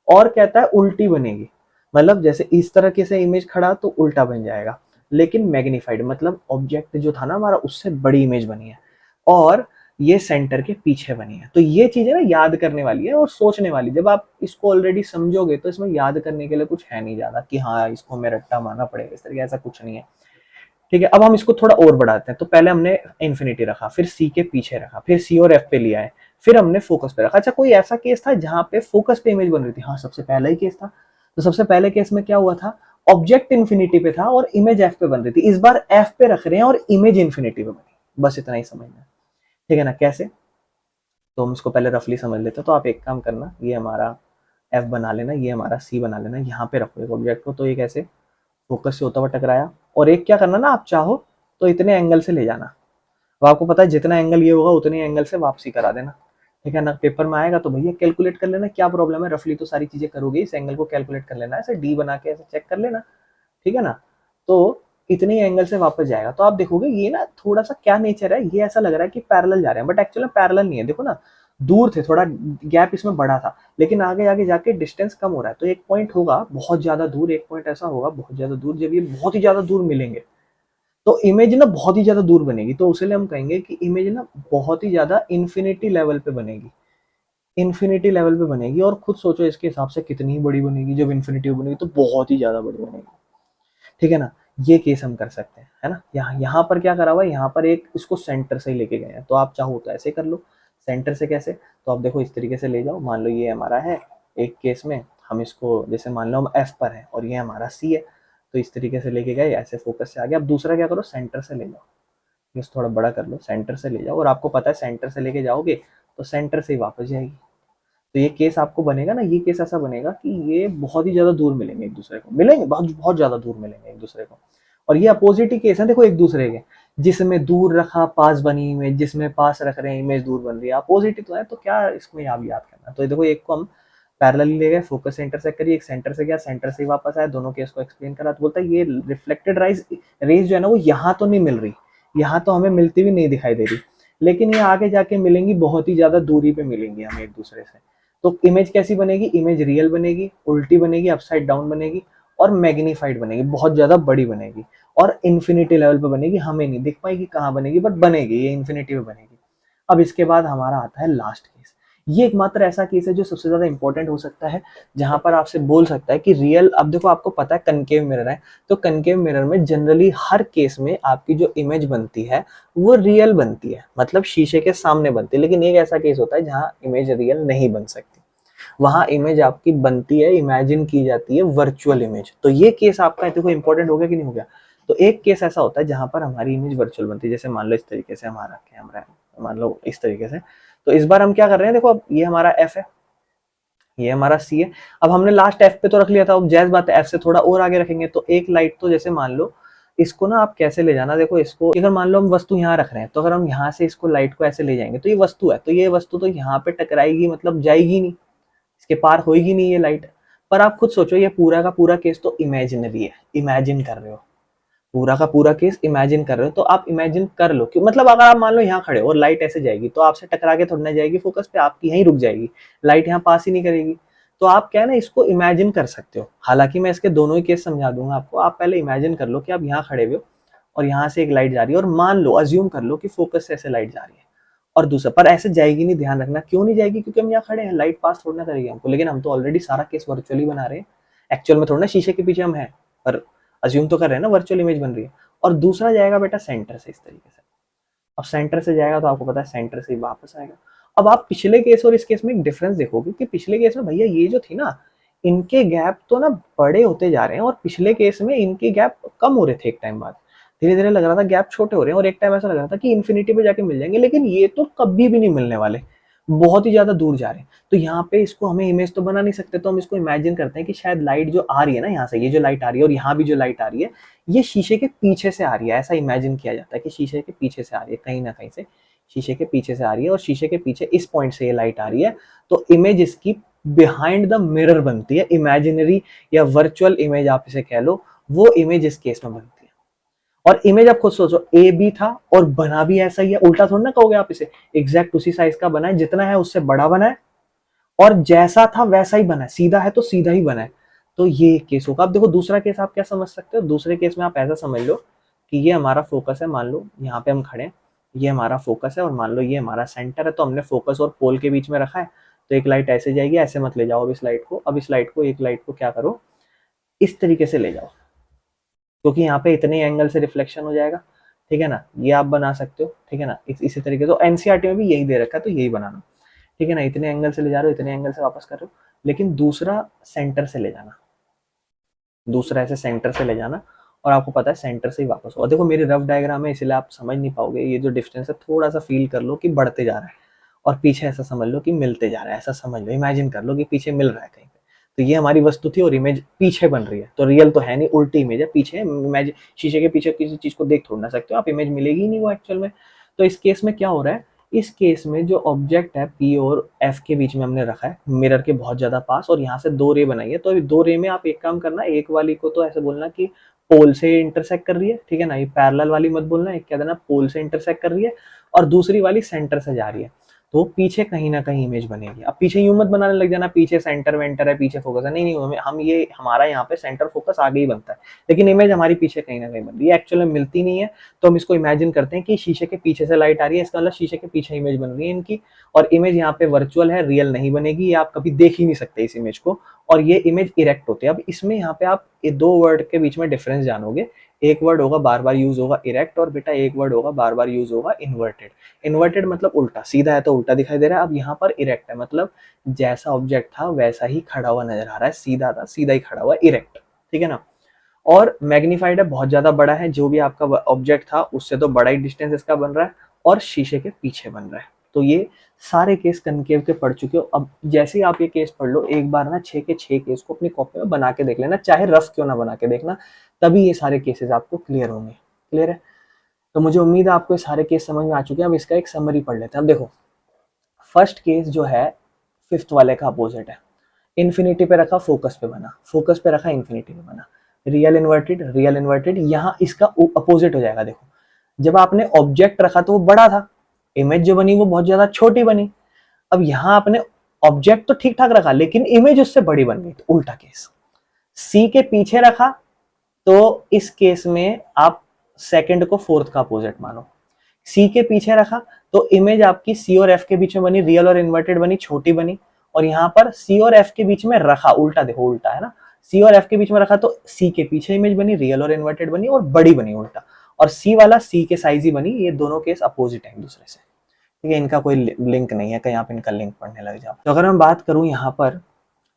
और कहता है उल्टी बनेगी, मतलब जैसे इस तरह के से इमेज खड़ा तो उल्टा बन जाएगा, लेकिन मैग्नीफाइड मतलब ऑब्जेक्ट जो था ना हमारा उससे बड़ी इमेज बनी है और ये सेंटर के पीछे बनी है। तो ये चीज है ना याद करने वाली है और सोचने वाली। जब आप इसको ऑलरेडी समझोगे तो इसमें याद करने के लिए कुछ है नहीं ज्यादा कि हाँ इसको हमें रट्टा मारना पड़ेगा इस तरीके, ऐसा कुछ नहीं है। ठीक है, अब हम इसको थोड़ा और बढ़ाते हैं। तो पहले हमने इन्फिनिटी रखा, फिर सी के पीछे रखा, फिर सी और एफ पे लिया है, फिर हमने फोकस पे रखा। अच्छा कोई ऐसा केस था जहां पे फोकस पे इमेज बन रही थी? हाँ सबसे पहला ही केस था। तो सबसे पहले केस में क्या हुआ था, ऑब्जेक्ट इन्फिनिटी पे था और इमेज एफ पे बन रही थी। इस बार एफ पे रख रहे हैं और इमेज इन्फिनिटी पे बनी, बस इतना ही समझना है। ठीक है ना, कैसे, तो हम इसको पहले रफली समझ लेते हैं। तो आप एक काम करना, ये हमारा एफ बना लेना, ये हमारा सी बना लेना, यहाँ पे रखो एक ऑब्जेक्ट को, तो एक ऐसे फोकस से होता हुआ टकराया, और एक क्या करना ना, आप चाहो तो इतने एंगल से ले जाना। अब आपको पता है जितना एंगल ये होगा उतने एंगल से वापसी करा देना। ठीक है ना, पेपर में आएगा तो भैया कैलकुलेट कर लेना, क्या प्रॉब्लम है, रफली तो सारी चीजें करोगे, इस एंगल को कैलकुलेट कर लेना, ऐसे डी बना के ऐसे चेक कर लेना। ठीक है ना, तो इतने एंगल से वापस जाएगा। तो आप देखोगे ये ना थोड़ा सा क्या नेचर है, ये ऐसा लग रहा है कि पैरेलल जा रहे हैं, बट एक्चुअली पैरेलल नहीं है। देखो ना दूर थे, थोड़ा गैप इसमें बड़ा था, लेकिन आगे आगे जाके डिस्टेंस कम हो रहा है। तो एक पॉइंट होगा बहुत ज्यादा दूर, एक पॉइंट ऐसा होगा बहुत ज्यादा दूर, जब ये बहुत ही ज्यादा दूर मिलेंगे तो इमेज ना बहुत ही ज्यादा दूर बनेगी। तो उसके लिए हम कहेंगे कि इमेज ना बहुत ही ज्यादा इन्फिनिटी लेवल पे बनेगी, इन्फिनिटी लेवल पे बनेगी। और खुद सोचो इसके हिसाब से कितनी बड़ी बनेगी, जब इन्फिनिटी बनेगी तो बहुत ही ज्यादा बड़ी बनेगी। ठीक है ना, ये केस हम कर सकते हैं, है ना। यहाँ पर क्या करा हुआ है, यहाँ पर एक इसको सेंटर से ही लेके गए हैं, तो आप चाहो तो ऐसे कर लो। सेंटर से कैसे, तो आप देखो इस तरीके से ले जाओ, मान लो ये हमारा है, एक केस में हम इसको जैसे मान लो हम एफ पर है और ये हमारा सी है, तो इस तरीके से लेके गए, ऐसे फोकस से आ गया। अब दूसरा क्या करो, सेंटर से ले जाओ, इसको थोड़ा बड़ा कर लो, सेंटर से ले जाओ, और आपको पता है सेंटर से लेके जाओगे तो सेंटर से ही वापस जाएगी। तो ये केस आपको बनेगा ना, ये केस ऐसा बनेगा कि ये बहुत ही ज्यादा दूर मिलेंगे एक दूसरे को, मिलेंगे बहुत बहुत ज्यादा दूर मिलेंगे एक दूसरे को। और ये अपोजिट ही केस है देखो एक दूसरे के, जिसमें दूर रखा पास बनी इमेज, जिसमें पास रख रहे हैं इमेज दूर बन रही है, अपोजिट ही तो है। तो क्या इसमें आप याद करना, तो देखो एक को हम पैरेलली ले गए, फोकस से इंटरसेक्ट करिए, एक सेंटर से गया, सेंटर से ही वापस आया, दोनों केस को एक्सप्लेन करा, तो बोलता है ये रिफ्लेक्टेड रेज जो है ना वो यहाँ तो नहीं मिल रही, यहाँ तो हमें मिलती हुई नहीं दिखाई दे रही, लेकिन ये आगे जाके मिलेंगी, बहुत ही ज्यादा दूरी पे मिलेंगी हमें एक दूसरे से। तो इमेज कैसी बनेगी, इमेज रियल बनेगी, उल्टी बनेगी, अपसाइड डाउन बनेगी और मैग्नीफाइड बनेगी, बहुत ज्यादा बड़ी बनेगी और इन्फिनिटी लेवल पे बनेगी। हमें नहीं दिख पाएगी कहाँ बनेगी, बट बनेगी, ये इन्फिनिटी पे बनेगी। अब इसके बाद हमारा आता है लास्ट केस। ये एकमात्र ऐसा केस है जो सबसे ज्यादा इंपॉर्टेंट हो सकता है, जहां पर आपसे बोल सकता है कि रियल, अब देखो आपको पता है कनकेव मिरर है, तो कनकेव मिरर में जनरली हर केस में आपकी जो इमेज बनती है वो रियल बनती है, मतलब शीशे के सामने बनती है। लेकिन एक ऐसा केस होता है जहां इमेज रियल नहीं बन सकती, वहां इमेज आपकी बनती है, इमेजिन की जाती है वर्चुअल इमेज। तो ये केस आपका देखो इंपॉर्टेंट हो गया कि नहीं हो गया। तो एक केस ऐसा होता है जहां पर हमारी इमेज वर्चुअल बनती है, जैसे मान लो इस तरीके से हमारा कैमरा है, मान लो इस तरीके से। तो इस बार हम क्या कर रहे हैं, देखो अब ये हमारा एफ है, ये हमारा सी है। अब हमने लास्ट एफ पे तो रख लिया था, अब जैस बात है एफ से थोड़ा और आगे रखेंगे। तो एक लाइट तो जैसे मान लो इसको ना आप कैसे ले जाना, देखो इसको अगर मान लो हम वस्तु यहाँ रख रहे हैं, तो अगर हम यहाँ से इसको लाइट को ऐसे ले जाएंगे तो ये वस्तु है, तो ये वस्तु तो यहाँ पे टकराएगी, मतलब जाएगी नहीं, इसके पार होएगी नहीं ये लाइट। पर आप खुद सोचो, ये पूरा का पूरा केस तो इमेजिनरी है, इमेजिन कर रहे हो, पूरा का पूरा केस इमेजिन कर रहे हो, तो आप इमेजिन कर लो कि मतलब अगर आप मान लो यहाँ खड़े हो और लाइट ऐसे जाएगी, तो आपसे टकरा के थोड़ी ना जाएगी फोकस पे, आपकी यहीं रुक जाएगी, लाइट यहाँ पास ही नहीं करेगी। तो आप क्या है ना, इसको इमेजिन कर सकते हो। हालांकि मैं इसके दोनों ही केस समझा दूंगा आपको, आप पहले इमेजिन कर लो कि आप यहाँ खड़े हुए हो और यहाँ से एक लाइट जा रही है, और मान लो अज्यूम कर लो कि फोकस से ऐसे लाइट जा रही है, और दूसरा पर ऐसे जाएगी नहीं, ध्यान रखना क्यों नहीं जाएगी, क्योंकि हम यहाँ खड़े हैं, लाइट पास थोड़ा ना करेगी हमको, लेकिन हम तो ऑलरेडी सारा केस वर्चुअली बना रहे हैं, एक्चुअल में थोड़ा ना शीशे के पीछे हम हैं, पर अज्यूम तो कर रहे हैं ना, वर्चुअल इमेज बन रही है। और दूसरा जाएगा बेटा सेंटर से, इस तरीके से। अब सेंटर से जाएगा तो आपको पता है सेंटर से ही वापस आएगा। अब आप पिछले केस और इस केस में एक डिफरेंस देखोगे कि पिछले केस में भैया ये जो थी ना, इनके गैप तो ना बड़े होते जा रहे हैं, और पिछले केस में इनके गैप कम हो रहे थे, एक टाइम बाद धीरे धीरे लग रहा था गैप छोटे हो रहे हैं, और एक टाइम ऐसा लग रहा था कि इन्फिनिटी पे जाके मिल जाएंगे, लेकिन ये तो कभी भी नहीं मिलने वाले, बहुत ही ज्यादा दूर जा रहे हैं। तो यहाँ पे इसको हमें इमेज तो बना नहीं सकते, तो हम इसको इमेजिन करते हैं कि शायद लाइट जो आ रही है ना यहाँ से, ये जो लाइट आ रही है और यहाँ भी जो लाइट आ रही है, ये शीशे के पीछे से आ रही है, ऐसा इमेजिन किया जाता है कि शीशे के पीछे से आ रही है, कहीं ना कहीं से शीशे के पीछे से आ रही है, और शीशे के पीछे इस पॉइंट से ये लाइट आ रही है, तो इमेज इसकी बिहाइंड द मिरर बनती है, इमेजिनरी या वर्चुअल इमेज आप इसे कह लो, वो इमेज इस केस में बनती है। और इमेज आप खुद सोचो, ए बी था और बना भी ऐसा ही है, उल्टा थोड़ा ना कहोगे आप इसे, एग्जैक्ट उसी साइज का बना है, जितना है उससे बड़ा बना है, और जैसा था वैसा ही बना है, सीधा है तो सीधा ही बना है। तो ये केस होगा। अब देखो दूसरा केस आप क्या समझ सकते हो, दूसरे केस में आप ऐसा समझ लो कि ये हमारा फोकस है, मान लो यहाँ पे हम खड़े हैं, ये हमारा फोकस है, और मान लो ये हमारा सेंटर है, तो हमने फोकस और पोल के बीच में रखा है, तो एक लाइट ऐसे जाएगी, ऐसे मत ले जाओ अब इस लाइट को, अब इस लाइट को, एक लाइट को क्या करो, इस तरीके से ले जाओ, क्योंकि यहाँ पे इतने एंगल से रिफ्लेक्शन हो जाएगा, ठीक है ना, ये आप बना सकते हो, ठीक है ना, इसी तरीके से। तो एनसीईआरटी में भी यही दे रखा है, तो यही बनाना, ठीक है ना, इतने एंगल से ले जा रहे हो, इतने एंगल से वापस कर रहे हो, लेकिन दूसरा सेंटर से ले जाना, दूसरा ऐसे सेंटर से ले जाना, और आपको पता है सेंटर से ही वापस हो। और देखो मेरी रफ डायग्राम है, इसलिए आप समझ नहीं पाओगे, ये जो डिस्टेंस है थोड़ा सा फील कर लो कि बढ़ते जा रहा है, और पीछे ऐसा समझ लो कि मिलते जा रहा है, ऐसा समझ लो, इमेजिन कर लो कि पीछे मिल रहा है कहीं पे। तो ये हमारी वस्तु थी और इमेज पीछे बन रही है, तो रियल तो है नहीं, उल्टी इमेज है, पीछे इमेज, शीशे के पीछे किसी चीज को देख थोड़ ना सकते हो आप, इमेज मिलेगी ही नहीं वो एक्चुअल में। तो इस केस में क्या हो रहा है, इस केस में जो ऑब्जेक्ट है पी और एफ के बीच में हमने रखा है मिरर के बहुत ज्यादा पास, और यहाँ से दो रे बनाई है, तो दो रे में आप एक काम करना, एक वाली को तो ऐसे बोलना कि पोल से इंटरसेक्ट कर रही है, ठीक है ना, ये पैरेलल वाली मत बोलना, एक कह देना पोल से इंटरसेक्ट कर रही है, और दूसरी वाली सेंटर से जा रही है, तो पीछे कहीं ना कहीं इमेज बनेगी। अब पीछे यूं मत बनाने लग जाना पीछे सेंटर वेंटर है, पीछे फोकस है, नहीं नहीं, हम ये हमारा यहाँ पे सेंटर फोकस आगे ही बनता है, लेकिन इमेज हमारी पीछे कहीं ना कहीं बन रही है, एक्चुअल में मिलती नहीं है। तो हम इसको इमेजिन करते हैं कि शीशे के पीछे से लाइट आ रही है, इसका मतलब शीशे के पीछे इमेज बन रही है इनकी, और इमेज यहाँ पे वर्चुअल है, रियल नहीं बनेगी, ये आप कभी देख ही नहीं सकते इस इमेज को, और ये इमेज इरेक्ट होती है। अब इसमें यहाँ पे आप ये दो वर्ड के बीच में डिफरेंस जानोगे, एक वर्ड होगा बार बार यूज होगा इरेक्ट, और बेटा एक वर्ड होगा बार बार यूज होगा इन्वर्टेड। इन्वर्टेड मतलब उल्टा, सीधा है तो उल्टा दिखाई दे रहा है, अब यहाँ पर इरेक्ट है, मतलब जैसा ऑब्जेक्ट था वैसा ही खड़ा हुआ नजर आ रहा है, सीधा था सीधा ही खड़ा हुआ, इरेक्ट, ठीक है ना। और मैग्नीफाइड है, बहुत ज्यादा बड़ा है, जो भी आपका ऑब्जेक्ट था उससे तो बड़ा ही डिस्टेंस इसका बन रहा है, और शीशे के पीछे बन रहा है। तो ये सारे केस कनकेव के पढ़ चुके हो। अब जैसे ही आप ये केस पढ़ लो, एक बार ना 6 के 6 केस को अपनी कॉपी में बना के देख लेना, चाहे रफ क्यों ना बना के देखना, तभी ये सारे केसेस आपको क्लियर होंगे। क्लियर है? तो मुझे उम्मीद है आपको ये सारे केस समझ में आ चुके हैं। अब इसका एक समरी पढ़ लेते हैं। अब देखो फर्स्ट केस जो है फिफ्थ वाले का अपोजिट है, इन्फिनिटी पे रखा फोकस पे बना, फोकस पे रखा इन्फिनिटी पे बना, रियल इन्वर्टेड रियल इन्वर्टेड, यहाँ इसका अपोजिट हो जाएगा। देखो जब आपने ऑब्जेक्ट रखा तो वो बड़ा था, इमेज जो बनी वो बहुत ज्यादा छोटी बनी। अब यहाँ आपने ऑब्जेक्ट तो ठीक ठाक रखा लेकिन इमेज उससे बड़ी बन गई, तो उल्टा केस। सी के पीछे रखा तो इस केस में आप सेकंड को फोर्थ का अपोजिट मानो, सी के पीछे रखा तो इमेज आपकी सी और एफ के बीच में बनी, रियल और इन्वर्टेड बनी, छोटी बनी, और यहाँ पर सी और एफ के बीच में रखा, उल्टा देखो उल्टा है ना, सी और एफ के बीच में रखा तो सी के पीछे इमेज बनी, रियल और इन्वर्टेड बनी और बड़ी बनी उल्टा, और सी वाला सी के साइज ही बनी। ये दोनों केस अपोजिट है एक दूसरे से, ठीक है, इनका कोई लिंक नहीं है, कहीं आप इनका लिंक पढ़ने लग जाओ। तो अगर मैं बात करूं यहाँ पर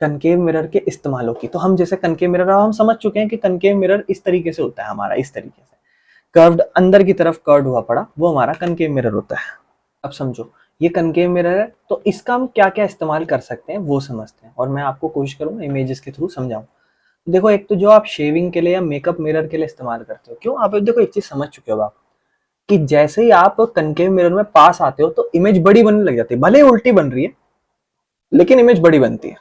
कनकेव मिरर के इस्तेमालों की, तो हम जैसे कनकेव मिरर हम समझ चुके हैं कि कनकेव मिरर इस तरीके से होता है हमारा, इस तरीके से कर्व्ड अंदर की तरफ कर्व्ड हुआ पड़ा, वो हमारा कनकेव मिरर होता है। अब समझो ये कनकेव मिरर है, तो इसका हम क्या क्या इस्तेमाल कर सकते हैं वो समझते हैं, और मैं आपको कोशिश करूंगा इमेजेस के थ्रू समझाऊं। देखो एक तो जो आप शेविंग के लिए या मेकअप मिरर के लिए इस्तेमाल करते हो, क्यों आप देखो एक चीज समझ चुके हो आप कि जैसे ही आप कनकेव मिरर में पास आते हो तो इमेज बड़ी बनने लग जाती है, भले ही उल्टी बन रही है लेकिन इमेज बड़ी बनती है।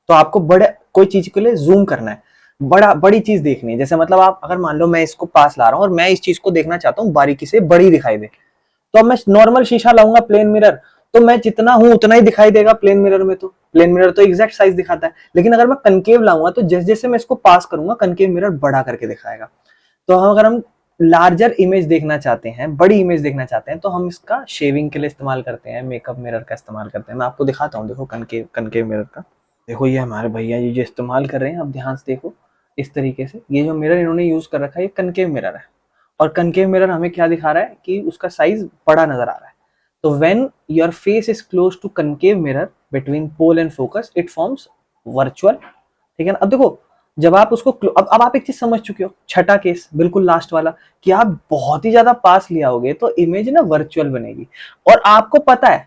तो आपको बड़े कोई चीज के लिए जूम करना है, बड़ी चीज देखनी है। जैसे मतलब आप अगर मान लो मैं इसको पास ला रहा हूँ और मैं इस चीज को देखना चाहता हूँ बारीकी से बड़ी दिखाई दे, तो अब मैं नॉर्मल शीशा लाऊंगा प्लेन मिरर, तो मैं जितना हूं उतना ही दिखाई देगा प्लेन मिरर में। तो प्लेन मिरर तो एग्जैक्ट साइज दिखाता है, लेकिन अगर मैं कनकेव लाऊंगा तो जैसे जैसे मैं इसको पास करूंगा कनकेव मिरर बड़ा करके दिखाएगा। तो हम अगर हम लार्जर इमेज देखना चाहते हैं, बड़ी इमेज देखना चाहते हैं, तो हम इसका शेविंग के लिए इस्तेमाल करते हैं, मेकअप मिरर का इस्तेमाल करते हैं। मैं आपको दिखाता हूँ, देखो कनकेव कनकेव मिरर का। देखो ये हमारे भैया जी जो इस्तेमाल कर रहे हैं, आप ध्यान से देखो इस तरीके से। ये जो मिरर इन्होंने यूज कर रखा है ये कनकेव मिरर है, और कनकेव मिरर हमें क्या दिखा रहा है कि उसका साइज बड़ा नजर आ रहा है। तो when your face is close to concave mirror between pole and focus it forms virtual. ठीक है ना। अब देखो जब आप उसको अब आप एक चीज समझ चुके हो, छठा केस बिल्कुल लास्ट वाला, कि आप बहुत ही ज्यादा पास लिया होगे तो इमेज ना वर्चुअल बनेगी। और आपको पता है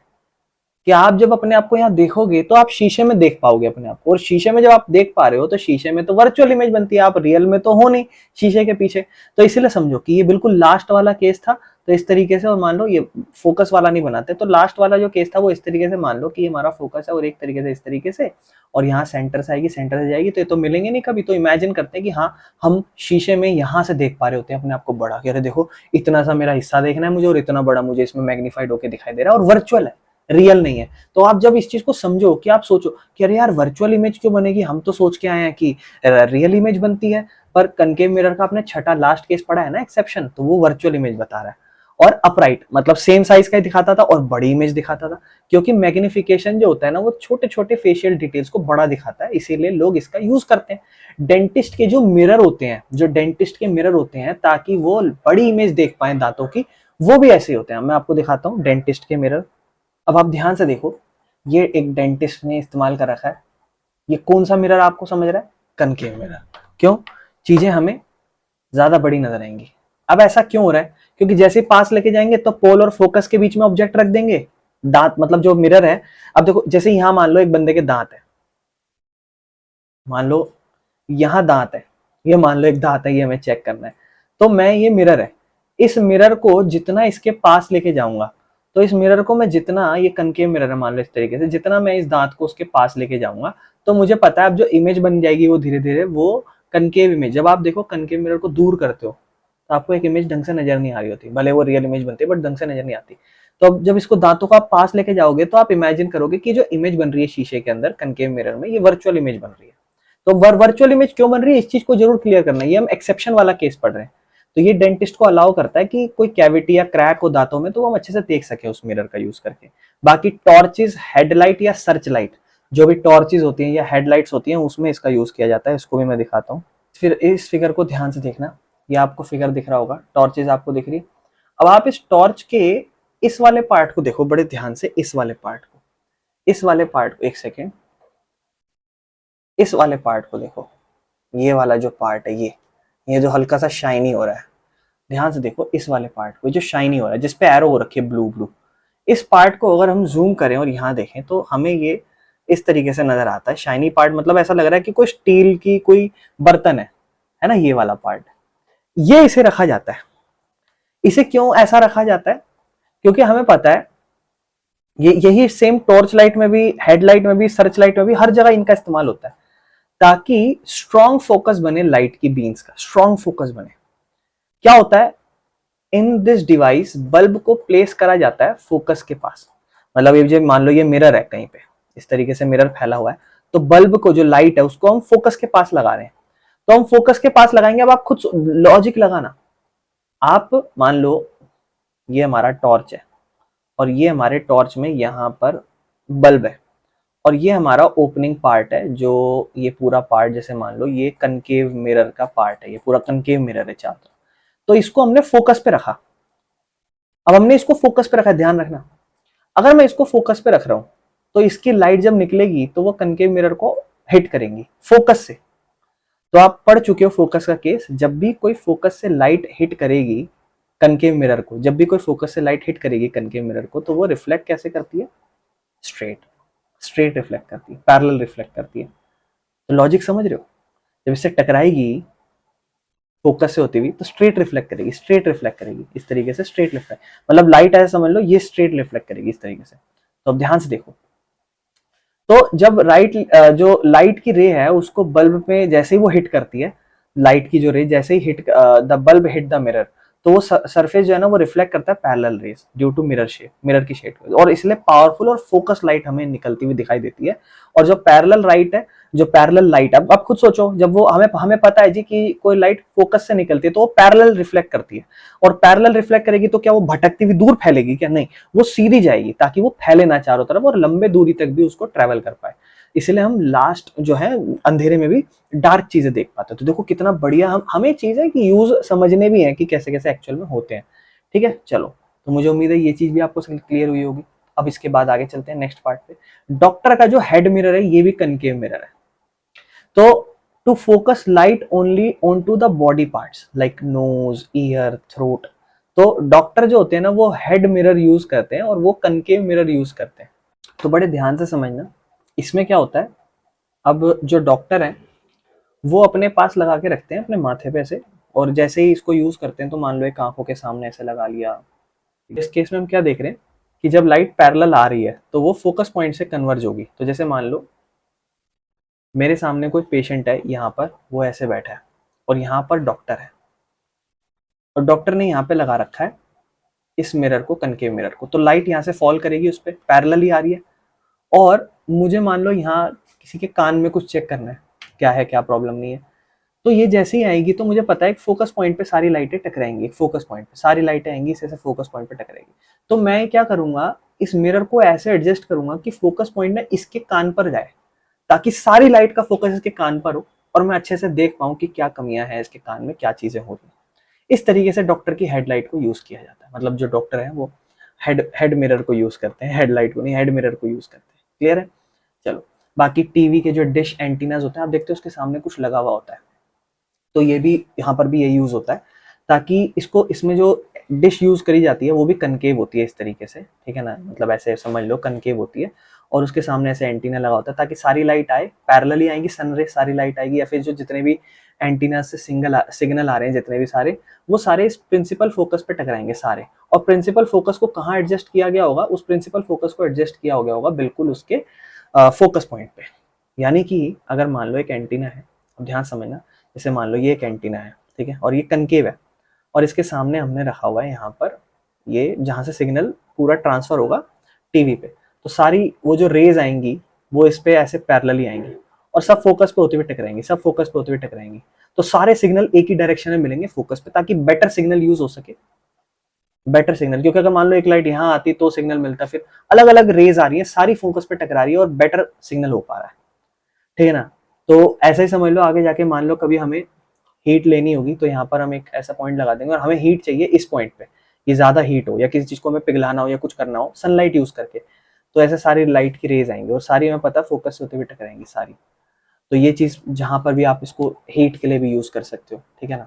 कि आप जब अपने आप को यहाँ देखोगे तो आप शीशे में देख पाओगे अपने आप को, और शीशे में जब आप देख पा रहे हो तो शीशे में तो वर्चुअल इमेज बनती है, आप रियल में तो हो नहीं शीशे के पीछे। तो इसीलिए समझो कि ये बिल्कुल लास्ट वाला केस था। तो इस तरीके से, और मान लो ये फोकस वाला नहीं बनाते, तो लास्ट वाला जो केस था वो इस तरीके से मान लो कि ये हमारा फोकस है और एक तरीके से इस तरीके से, और यहाँ सेंटर से आएगी, सेंटर से जाएगी, तो ये तो मिलेंगे नहीं कभी। तो इमेजिन करते हैं कि हाँ हम शीशे में यहाँ से देख पा रहे होते हैं अपने आप को बड़ा, कि अरे देखो इतना सा मेरा हिस्सा देखना है मुझे और इतना बड़ा मुझे इसमें मैग्नीफाइड होकर दिखाई दे रहा है, और वर्चुअल है, रियल नहीं है। तो आप जब इस चीज को समझो कि आप सोचो कि अरे यार वर्चुअल इमेज क्यों बनेगी, हम तो सोच के आए हैं कि रियल इमेज बनती है। पर कनकेव मिरर का आपने छठा लास्ट केस पढ़ा है ना, एक्सेप्शन, तो वो वर्चुअल इमेज बता रहा है। और अपराइट मतलब सेम साइज का ही दिखाता था और बड़ी इमेज दिखाता था, क्योंकि मैग्निफिकेशन जो होता है ना वो छोटे छोटे फेशियल डिटेल्स को बड़ा दिखाता है, इसीलिए लोग इसका यूज करते हैं। डेंटिस्ट के जो मिरर होते हैं, जो डेंटिस्ट के मिरर होते हैं ताकि वो बड़ी इमेज देख पाए दांतों की, वो भी ऐसे होते हैं। मैं आपको दिखाता हूँ डेंटिस्ट के मिरर। अब आप ध्यान से देखो, ये एक डेंटिस्ट ने इस्तेमाल कर रखा है। ये कौन सा मिरर आपको समझ रहा है? Concave mirror. क्यों? चीजें हमें ज्यादा बड़ी नजर आएंगी। अब ऐसा क्यों हो रहा है? क्योंकि जैसे ही पास लेके जाएंगे तो पोल और फोकस के बीच में ऑब्जेक्ट रख देंगे, दांत मतलब जो मिरर है। अब देखो जैसे यहां मान लो एक बंदे के दांत है, मान लो यहां दांत है, ये मान लो एक दांत है, ये हमें चेक करना है। तो मैं, ये मिरर है, इस मिरर को जितना इसके पास लेके जाऊंगा, तो इस मिरर को मैं जितना, ये कनकेव मिरर है मान लो इस तरीके से, जितना मैं इस दांत को उसके पास लेके जाऊंगा तो मुझे पता है अब जो इमेज बन जाएगी वो धीरे धीरे वो कनकेव इमेज। जब आप देखो कनकेव मिरर को दूर करते हो तो आपको एक इमेज ढंग से नजर नहीं आ रही होती, भले वो रियल इमेज बनती है बट ढंग से नजर नहीं आती। तो अब जब इसको दांतों को आप पास लेके जाओगे तो आप इमेजिन करोगे कि जो इमेज बन रही है शीशे के अंदर कनकेव मिरर में, ये वर्चुअल इमेज बन रही है। तो वर्चुअल इमेज क्यों बन रही है इस चीज को जरूर क्लियर करना है, ये हम एक्सेप्शन वाला केस पढ़ रहे हैं। तो ये डेंटिस्ट को अलाउ करता है कि कोई कैविटी या क्रैक हो दांतों में तो वो हम अच्छे से देख सके उस मिरर का यूज करके। बाकी टॉर्चेस, हेडलाइट या सर्च लाइट, जो भी टॉर्चेस होती हैं या हेडलाइट्स होती हैं उसमें इसका यूज किया जाता है। इसको भी मैं दिखाता हूँ। फिर इस फिगर को ध्यान से देखना, ये आपको फिगर दिख रहा होगा, टॉर्चेस आपको दिख रही है। अब आप इस टॉर्च के इस वाले पार्ट को देखो बड़े ध्यान से, इस वाले पार्ट को, इस वाले पार्ट को, एक सेकेंड, इस वाले पार्ट को देखो। ये वाला जो पार्ट है, ये जो हल्का सा शाइनी हो रहा है, ध्यान से देखो इस वाले पार्ट को जो शाइनी हो रहा है जिसपे एरो हो रखी है ब्लू ब्लू, इस पार्ट को अगर हम जूम करें और यहाँ देखें तो हमें ये इस तरीके से नजर आता है। शाइनी पार्ट मतलब ऐसा लग रहा है कि कोई स्टील की कोई बर्तन है ना, ये वाला पार्ट। ये इसे रखा जाता है। इसे क्यों ऐसा रखा जाता है? क्योंकि हमें पता है ये यही सेम टॉर्च लाइट में भी, हेडलाइट में भी, सर्च लाइट में भी, हर जगह इनका इस्तेमाल होता है ताकि स्ट्रॉन्ग फोकस बने लाइट की बीम्स का, स्ट्रॉन्ग फोकस बने। क्या होता है, इन दिस डिवाइस बल्ब को प्लेस करा जाता है फोकस के पास। मतलब ये जो मान लो ये मिरर है कहीं पे, इस तरीके से मिरर फैला हुआ है, तो बल्ब को जो लाइट है उसको हम फोकस के पास लगा रहे हैं। तो हम फोकस के पास लगाएंगे। अब आप खुद लॉजिक लगाना, आप मान लो ये हमारा टॉर्च है और ये हमारे टॉर्च में यहाँ पर बल्ब है, और ये हमारा ओपनिंग पार्ट है, जो ये पूरा पार्ट जैसे मान लो ये कनकेव मिरर का पार्ट है, ये पूरा कनकेव मिरर है चारों तरफ। तो इसको हमने फोकस पे रखा। अब हमने इसको फोकस पे रखा, ध्यान रखना, अगर मैं इसको फोकस पे रख रहा हूं तो इसकी लाइट जब निकलेगी तो वो कनकेव मिरर को हिट करेंगी फोकस से। तो आप पढ़ चुके हो फोकस का केस, जब भी कोई फोकस से लाइट हिट करेगी कनकेव मिरर को, जब भी कोई फोकस से लाइट हिट करेगी कनकेव मिरर को, तो वो रिफ्लेक्ट कैसे करती है? स्ट्रेट, स्ट्रेट रिफ्लेक्ट करती है, पैरेलल रिफ्लेक्ट करती है। तो लॉजिक समझ रहे हो? जब इससे टकराएगी फोकस से होती हुई तो स्ट्रेट रिफ्लेक्ट करेगी, स्ट्रेट रिफ्लेक्ट करेगी, इस तरीके से स्ट्रेट रिफ्लेक्ट, मतलब लाइट ऐसा समझ लो ये स्ट्रेट रिफ्लेक्ट करेगी इस तरीके से। तो अब ध्यान से देखो, तो जब जो लाइट की रे है उसको बल्ब पे जैसे ही वो हिट करती है, लाइट की जो रे जैसे ही hit the bulb hit the mirror, तो वो सरफेस जो है ना वो रिफ्लेक्ट करता है parallel rays due to mirror shape, mirror की शेप, और इसलिए पावरफुल और फोकस लाइट हमें निकलती हुई दिखाई देती है। और जो पैरेलल लाइट है, जो पैरेलल लाइट, अब आप खुद सोचो, जब वो हमें हमें पता है जी कि कोई लाइट फोकस से निकलती है तो वो पैरेलल रिफ्लेक्ट करती है, और पैरेलल रिफ्लेक्ट करेगी तो क्या वो भटकती हुई दूर फैलेगी क्या? नहीं, वो सीधी जाएगी ताकि वो फैले ना चारों तरफ और लंबे दूरी तक भी उसको ट्रेवल कर पाए। इसलिए हम लास्ट जो है अंधेरे में भी डार्क चीजें देख पाते हैं। तो देखो कितना बढ़िया हमें चीज है कि यूज समझने भी है कि कैसे कैसे एक्चुअल में होते हैं। ठीक है, चलो, तो मुझे उम्मीद है ये चीज भी आपको क्लियर हुई होगी। अब इसके बाद आगे चलते हैं नेक्स्ट पार्ट पे। डॉक्टर का जो हेड मिरर है ये भी कनकेव मिरर है। तो to focus light only on to the body parts like nose, ear, throat, तो डॉक्टर जो होते हैं ना वो हेड मिरर यूज करते हैं और वो कनकेव मिरर यूज करते हैं। तो बड़े ध्यान से समझना, इसमें क्या होता है, अब जो डॉक्टर है वो अपने पास लगा के रखते हैं अपने माथे पे से, और जैसे ही इसको यूज करते हैं तो मान लो एक आंखों के सामने ऐसे लगा लिया। इस केस में हम क्या देख रहे हैं कि जब लाइट पैरेलल आ रही है तो वो फोकस पॉइंट से कन्वर्ज होगी। तो जैसे मान लो मेरे सामने कोई पेशेंट है, यहाँ पर वो ऐसे बैठा है और यहाँ पर डॉक्टर है, और डॉक्टर ने यहाँ पे लगा रखा है इस मिरर को, कनकेव मिरर को, तो लाइट यहाँ से फॉल करेगी उस पर, पैरेलल ही आ रही है। और मुझे मान लो यहाँ किसी के कान में कुछ चेक करना है क्या प्रॉब्लम नहीं है, तो ये जैसे ही आएगी तो मुझे पता है एक फोकस पॉइंट पे सारी लाइटें टकराएंगी, एक फोकस पॉइंट पे सारी लाइटें आएंगी, इसे फोकस पॉइंट पे टकराएगी। तो मैं क्या करूंगा, इस मिरर को ऐसे एडजस्ट करूंगा कि फोकस पॉइंट ना इसके कान पर जाए, ताकि सारी लाइट का फोकस इसके कान पर हो और मैं अच्छे से देख पाऊं कि क्या कमियां हैं इसके कान में, क्या चीजें हो रही हैं। इस तरीके से डॉक्टर की हेडलाइट को यूज किया जाता है, मतलब जो डॉक्टर है वो हेड मिरर को यूज करते हैं, हेडलाइट को नहीं, हेड मिरर को यूज करते हैं। क्लियर है? चलो, बाकी टीवी के जो डिश एंटीनाज होते हैं आप देखते हो उसके सामने कुछ लगा हुआ होता है, तो ये भी यहाँ पर भी ये यूज होता है, ताकि इसको इसमें जो डिश यूज करी जाती है वो भी कनकेव होती है इस तरीके से, ठीक है ना, मतलब ऐसे समझ लो कनकेव होती है, और उसके सामने ऐसे एंटीना लगा होता है ताकि सारी लाइट आए, पैरेलली आएंगी सनरे, सारी लाइट आएगी, या फिर जो जितने भी एंटीना से सिग्नल आ रहे हैं जितने भी सारे, वो सारे इस प्रिंसिपल फोकस पे टकराएंगे सारे। और प्रिंसिपल फोकस को कहाँ एडजस्ट किया गया होगा, उस प्रिंसिपल फोकस को एडजस्ट किया गया होगा बिल्कुल उसके फोकस पॉइंट पे। यानी कि अगर मान लो एक एंटीना है, अब ध्यान समझना, जैसे मान लो ये एक एंटीना है, ठीक है, और ये कनकेव है, और इसके सामने हमने रखा हुआ है यहाँ पर ये जहाँ से सिग्नल पूरा ट्रांसफर होगा टीवी पे, तो सारी वो जो रेज आएंगी वो इस पे ऐसे पैरेलली आएंगी और सब फोकस पे होते हुए टकराएंगी, सब फोकस पे होते हुए टकराएंगी। तो सारे सिग्नल एक ही डायरेक्शन में मिलेंगे फोकस पे, ताकि बेटर सिग्नल यूज हो सके, बेटर सिग्नल, क्योंकि अगर मान लो एक लाइट यहाँ आती तो सिग्नल मिलता, फिर अलग अलग रेज आ रही है, सारी फोकस पे टकरा रही है और बेटर सिग्नल हो पा रहा है। ठीक है ना? तो ऐसा ही समझ लो, आगे जाके मान लो कभी हमें हीट लेनी होगी तो यहाँ पर हम एक ऐसा पॉइंट लगा देंगे और हमें हीट चाहिए इस पॉइंट पे, ये ज्यादा हीट हो या किसी चीज को हमें पिघलाना हो या कुछ करना हो सनलाइट यूज करके, तो ऐसे सारी लाइट की रेज आएंगी और सारी हमें पता फोकस से होते हुए टकराएंगी सारी। तो ये चीज जहां पर भी आप इसको हीट के लिए भी यूज कर सकते हो, ठीक है ना?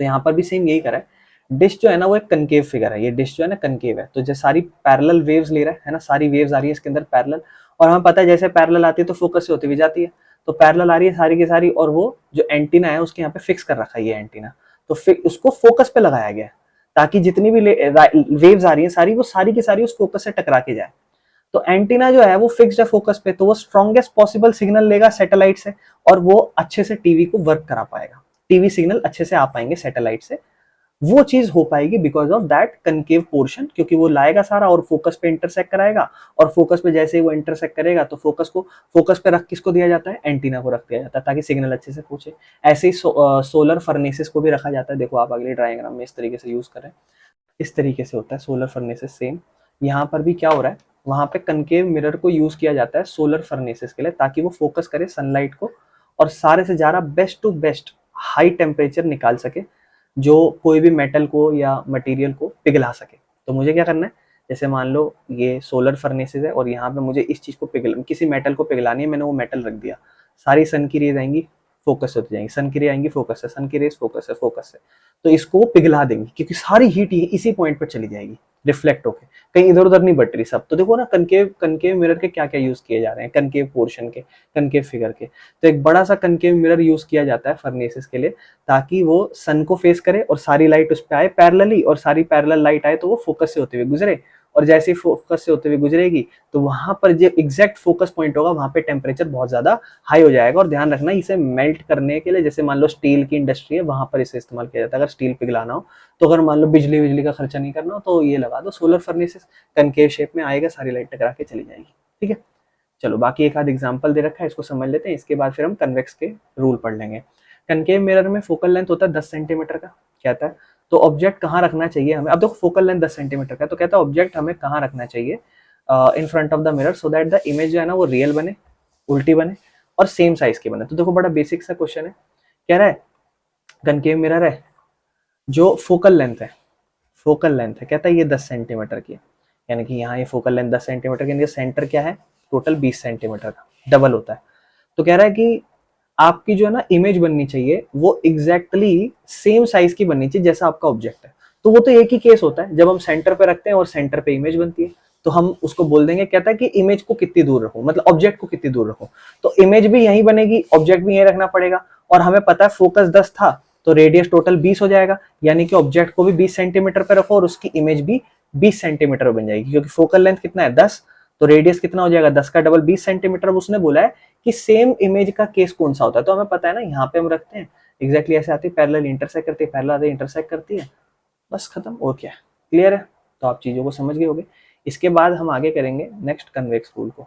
तो यहाँ पर भी सेम यही करा है। डिश जो है ना वो एक कनकेव फिगर है, ये डिश जो है ना कनकेव है, तो जैसे सारी पैरेलल वेव्स ले रहा है ना, सारी वेव्स आ रही है इसके अंदर पैरेलल, और हमें पता है जैसे पैरेलल आती है तो फोकस से होती हुई जाती है, तो पैरेलल आ रही है सारी की सारी, और वो जो एंटीना है उसके यहाँ पे फिक्स कर रखा है ये एंटीना, तो उसको फोकस पे लगाया गया है ताकि जितनी भी वेव्स आ रही है सारी, वो सारी की सारी उस फोकस से टकरा के जाए। तो एंटीना जो है वो फिक्स्ड है फोकस पे, तो वो स्ट्रॉन्गेस्ट पॉसिबल सिग्नल लेगा सैटेलाइट से और वो अच्छे से टीवी को वर्क करा पाएगा, टीवी सिग्नल अच्छे से आ पाएंगे सैटेलाइट से, वो चीज हो पाएगी because of that concave portion, क्योंकि वो लाएगा सारा और फोकस पे इंटरसेक्ट कराएगा, और फोकस पे जैसे ही वो इंटरसेक्ट करेगा तो फोकस पे रख किसको दिया जाता है, एंटीना को रख दिया जाता है ताकि सिग्नल अच्छे से पहुंचे। ऐसे ही सोलर फर्नेसेस को भी रखा जाता है, देखो आप अगले डायग्राम में इस तरीके से यूज करें, इस तरीके से होता है सोलर फर्नेसेस सेम। यहाँ पर भी क्या हो रहा है, वहां पे कनकेव मिरर को यूज किया जाता है सोलर फर्नेसेस के लिए ताकि वो फोकस करे सनलाइट को और सारे से ज्यादा best to best high temperature निकाल सके जो कोई भी मेटल को या मटेरियल को पिघला सके। तो मुझे क्या करना है, जैसे मान लो ये सोलर फर्नेसेस है और यहाँ पे मुझे इस चीज को किसी मेटल को पिघलानी है, मैंने वो मेटल रख दिया, सारी सन की रेज आएंगी फोकस होती जाएंगी, सन की रे आएंगी फोकस है, सन की रेस फोकस है, फोकस है, तो इसको वो पिघला देंगी क्योंकि सारी हीट इसी पॉइंट पर चली जाएगी रिफ्लेक्ट होके, कहीं इधर उधर नहीं बट रही सब। तो देखो ना कनकेव कनकेव मिरर के क्या क्या यूज किए जा रहे हैं, कनकेव पोर्शन के, कनकेव फिगर के। तो एक बड़ा सा कनकेव मिरर यूज किया जाता है फर्नेसेस के लिए, ताकि वो सन को फेस करे और सारी लाइट उस पर आए पैरेलली, और सारी पैरेलल लाइट आए तो वो फोकस से होते हुए गुजरे, और जैसे ही फोकस से होते हुए गुजरेगी तो वहां पर जो एग्जैक्ट फोकस पॉइंट होगा वहां पे टेम्परेचर बहुत ज्यादा हाई हो जाएगा। और ध्यान रखना इसे मेल्ट करने के लिए, जैसे मान लो स्टील की इंडस्ट्री है वहां पर इसे इस्तेमाल किया जाता है अगर स्टील पिघलाना हो। तो अगर मान लो बिजली बिजली का खर्चा नहीं करना हो तो ये लगा दो सोलर फर्नेसेस, कनकेव शेप में आएगा, सारी लाइट टकरा के चली जाएगी। ठीक है, चलो बाकी एक आध एग्जाम्पल दे रखा है इसको समझ लेते हैं, इसके बाद फिर हम कन्वेक्स के रूल पढ़ लेंगे। कनकेव मिरर में फोकल लेंथ होता है 10 सेंटीमीटर का, कहता है तो ऑब्जेक्ट कहाँ रखना चाहिए हमें। अब देखो फोकल लेंथ 10 सेंटीमीटर का, तो कहता है ऑब्जेक्ट हमें कहाँ रखना चाहिए in front of the mirror, so that the image जो है ना वो रियल बने, उल्टी बने और सेम साइज की बने। तो देखो बड़ा बेसिक सा क्वेश्चन है, कह रहा है कनकेव मिरर है, जो फोकल लेंथ है, फोकल लेंथ है कहता है ये 10 सेंटीमीटर की है, यानी कि यहाँ ये फोकल लेंथ 10 सेंटीमीटर की, सेंटर क्या है टोटल 20 सेंटीमीटर का, डबल होता है। तो कह रहा है कि आपकी जो है ना इमेज बननी चाहिए वो एग्जैक्टली सेम साइज की बननी चाहिए जैसा आपका ऑब्जेक्ट है। तो वो तो एक ही केस होता है जब हम सेंटर पे रखते हैं और सेंटर पे इमेज बनती है, तो हम उसको बोल देंगे, कहता है कि इमेज को कितनी दूर रखो, मतलब ऑब्जेक्ट को कितनी दूर रखो। तो इमेज भी यहीं बनेगी, ऑब्जेक्ट भी यहीं रखना पड़ेगा, और हमें पता है फोकस 10 था तो रेडियस टोटल 20 हो जाएगा, यानी कि ऑब्जेक्ट को भी 20 सेंटीमीटर पे रखो और उसकी इमेज भी 20 सेंटीमीटर बन जाएगी, क्योंकि फोकल लेंथ कितना है 10, तो रेडियस कितना हो जाएगा 10 का डबल 20 सेंटीमीटर। उसने बोला है कि सेम इमेज का केस कौन सा होता है, तो हमें पता है ना, यहाँ पे हम रखते हैं एग्जैक्टली ऐसे आती है, पैरेलल इंटरसेक्ट करती है, पैरेलल आती है इंटरसेक्ट करती है, बस खत्म, और क्या क्लियर है। तो आप चीजों को समझ गए होंगे। इसके बाद हम आगे करेंगे नेक्स्ट कन्वेक्स रूल को।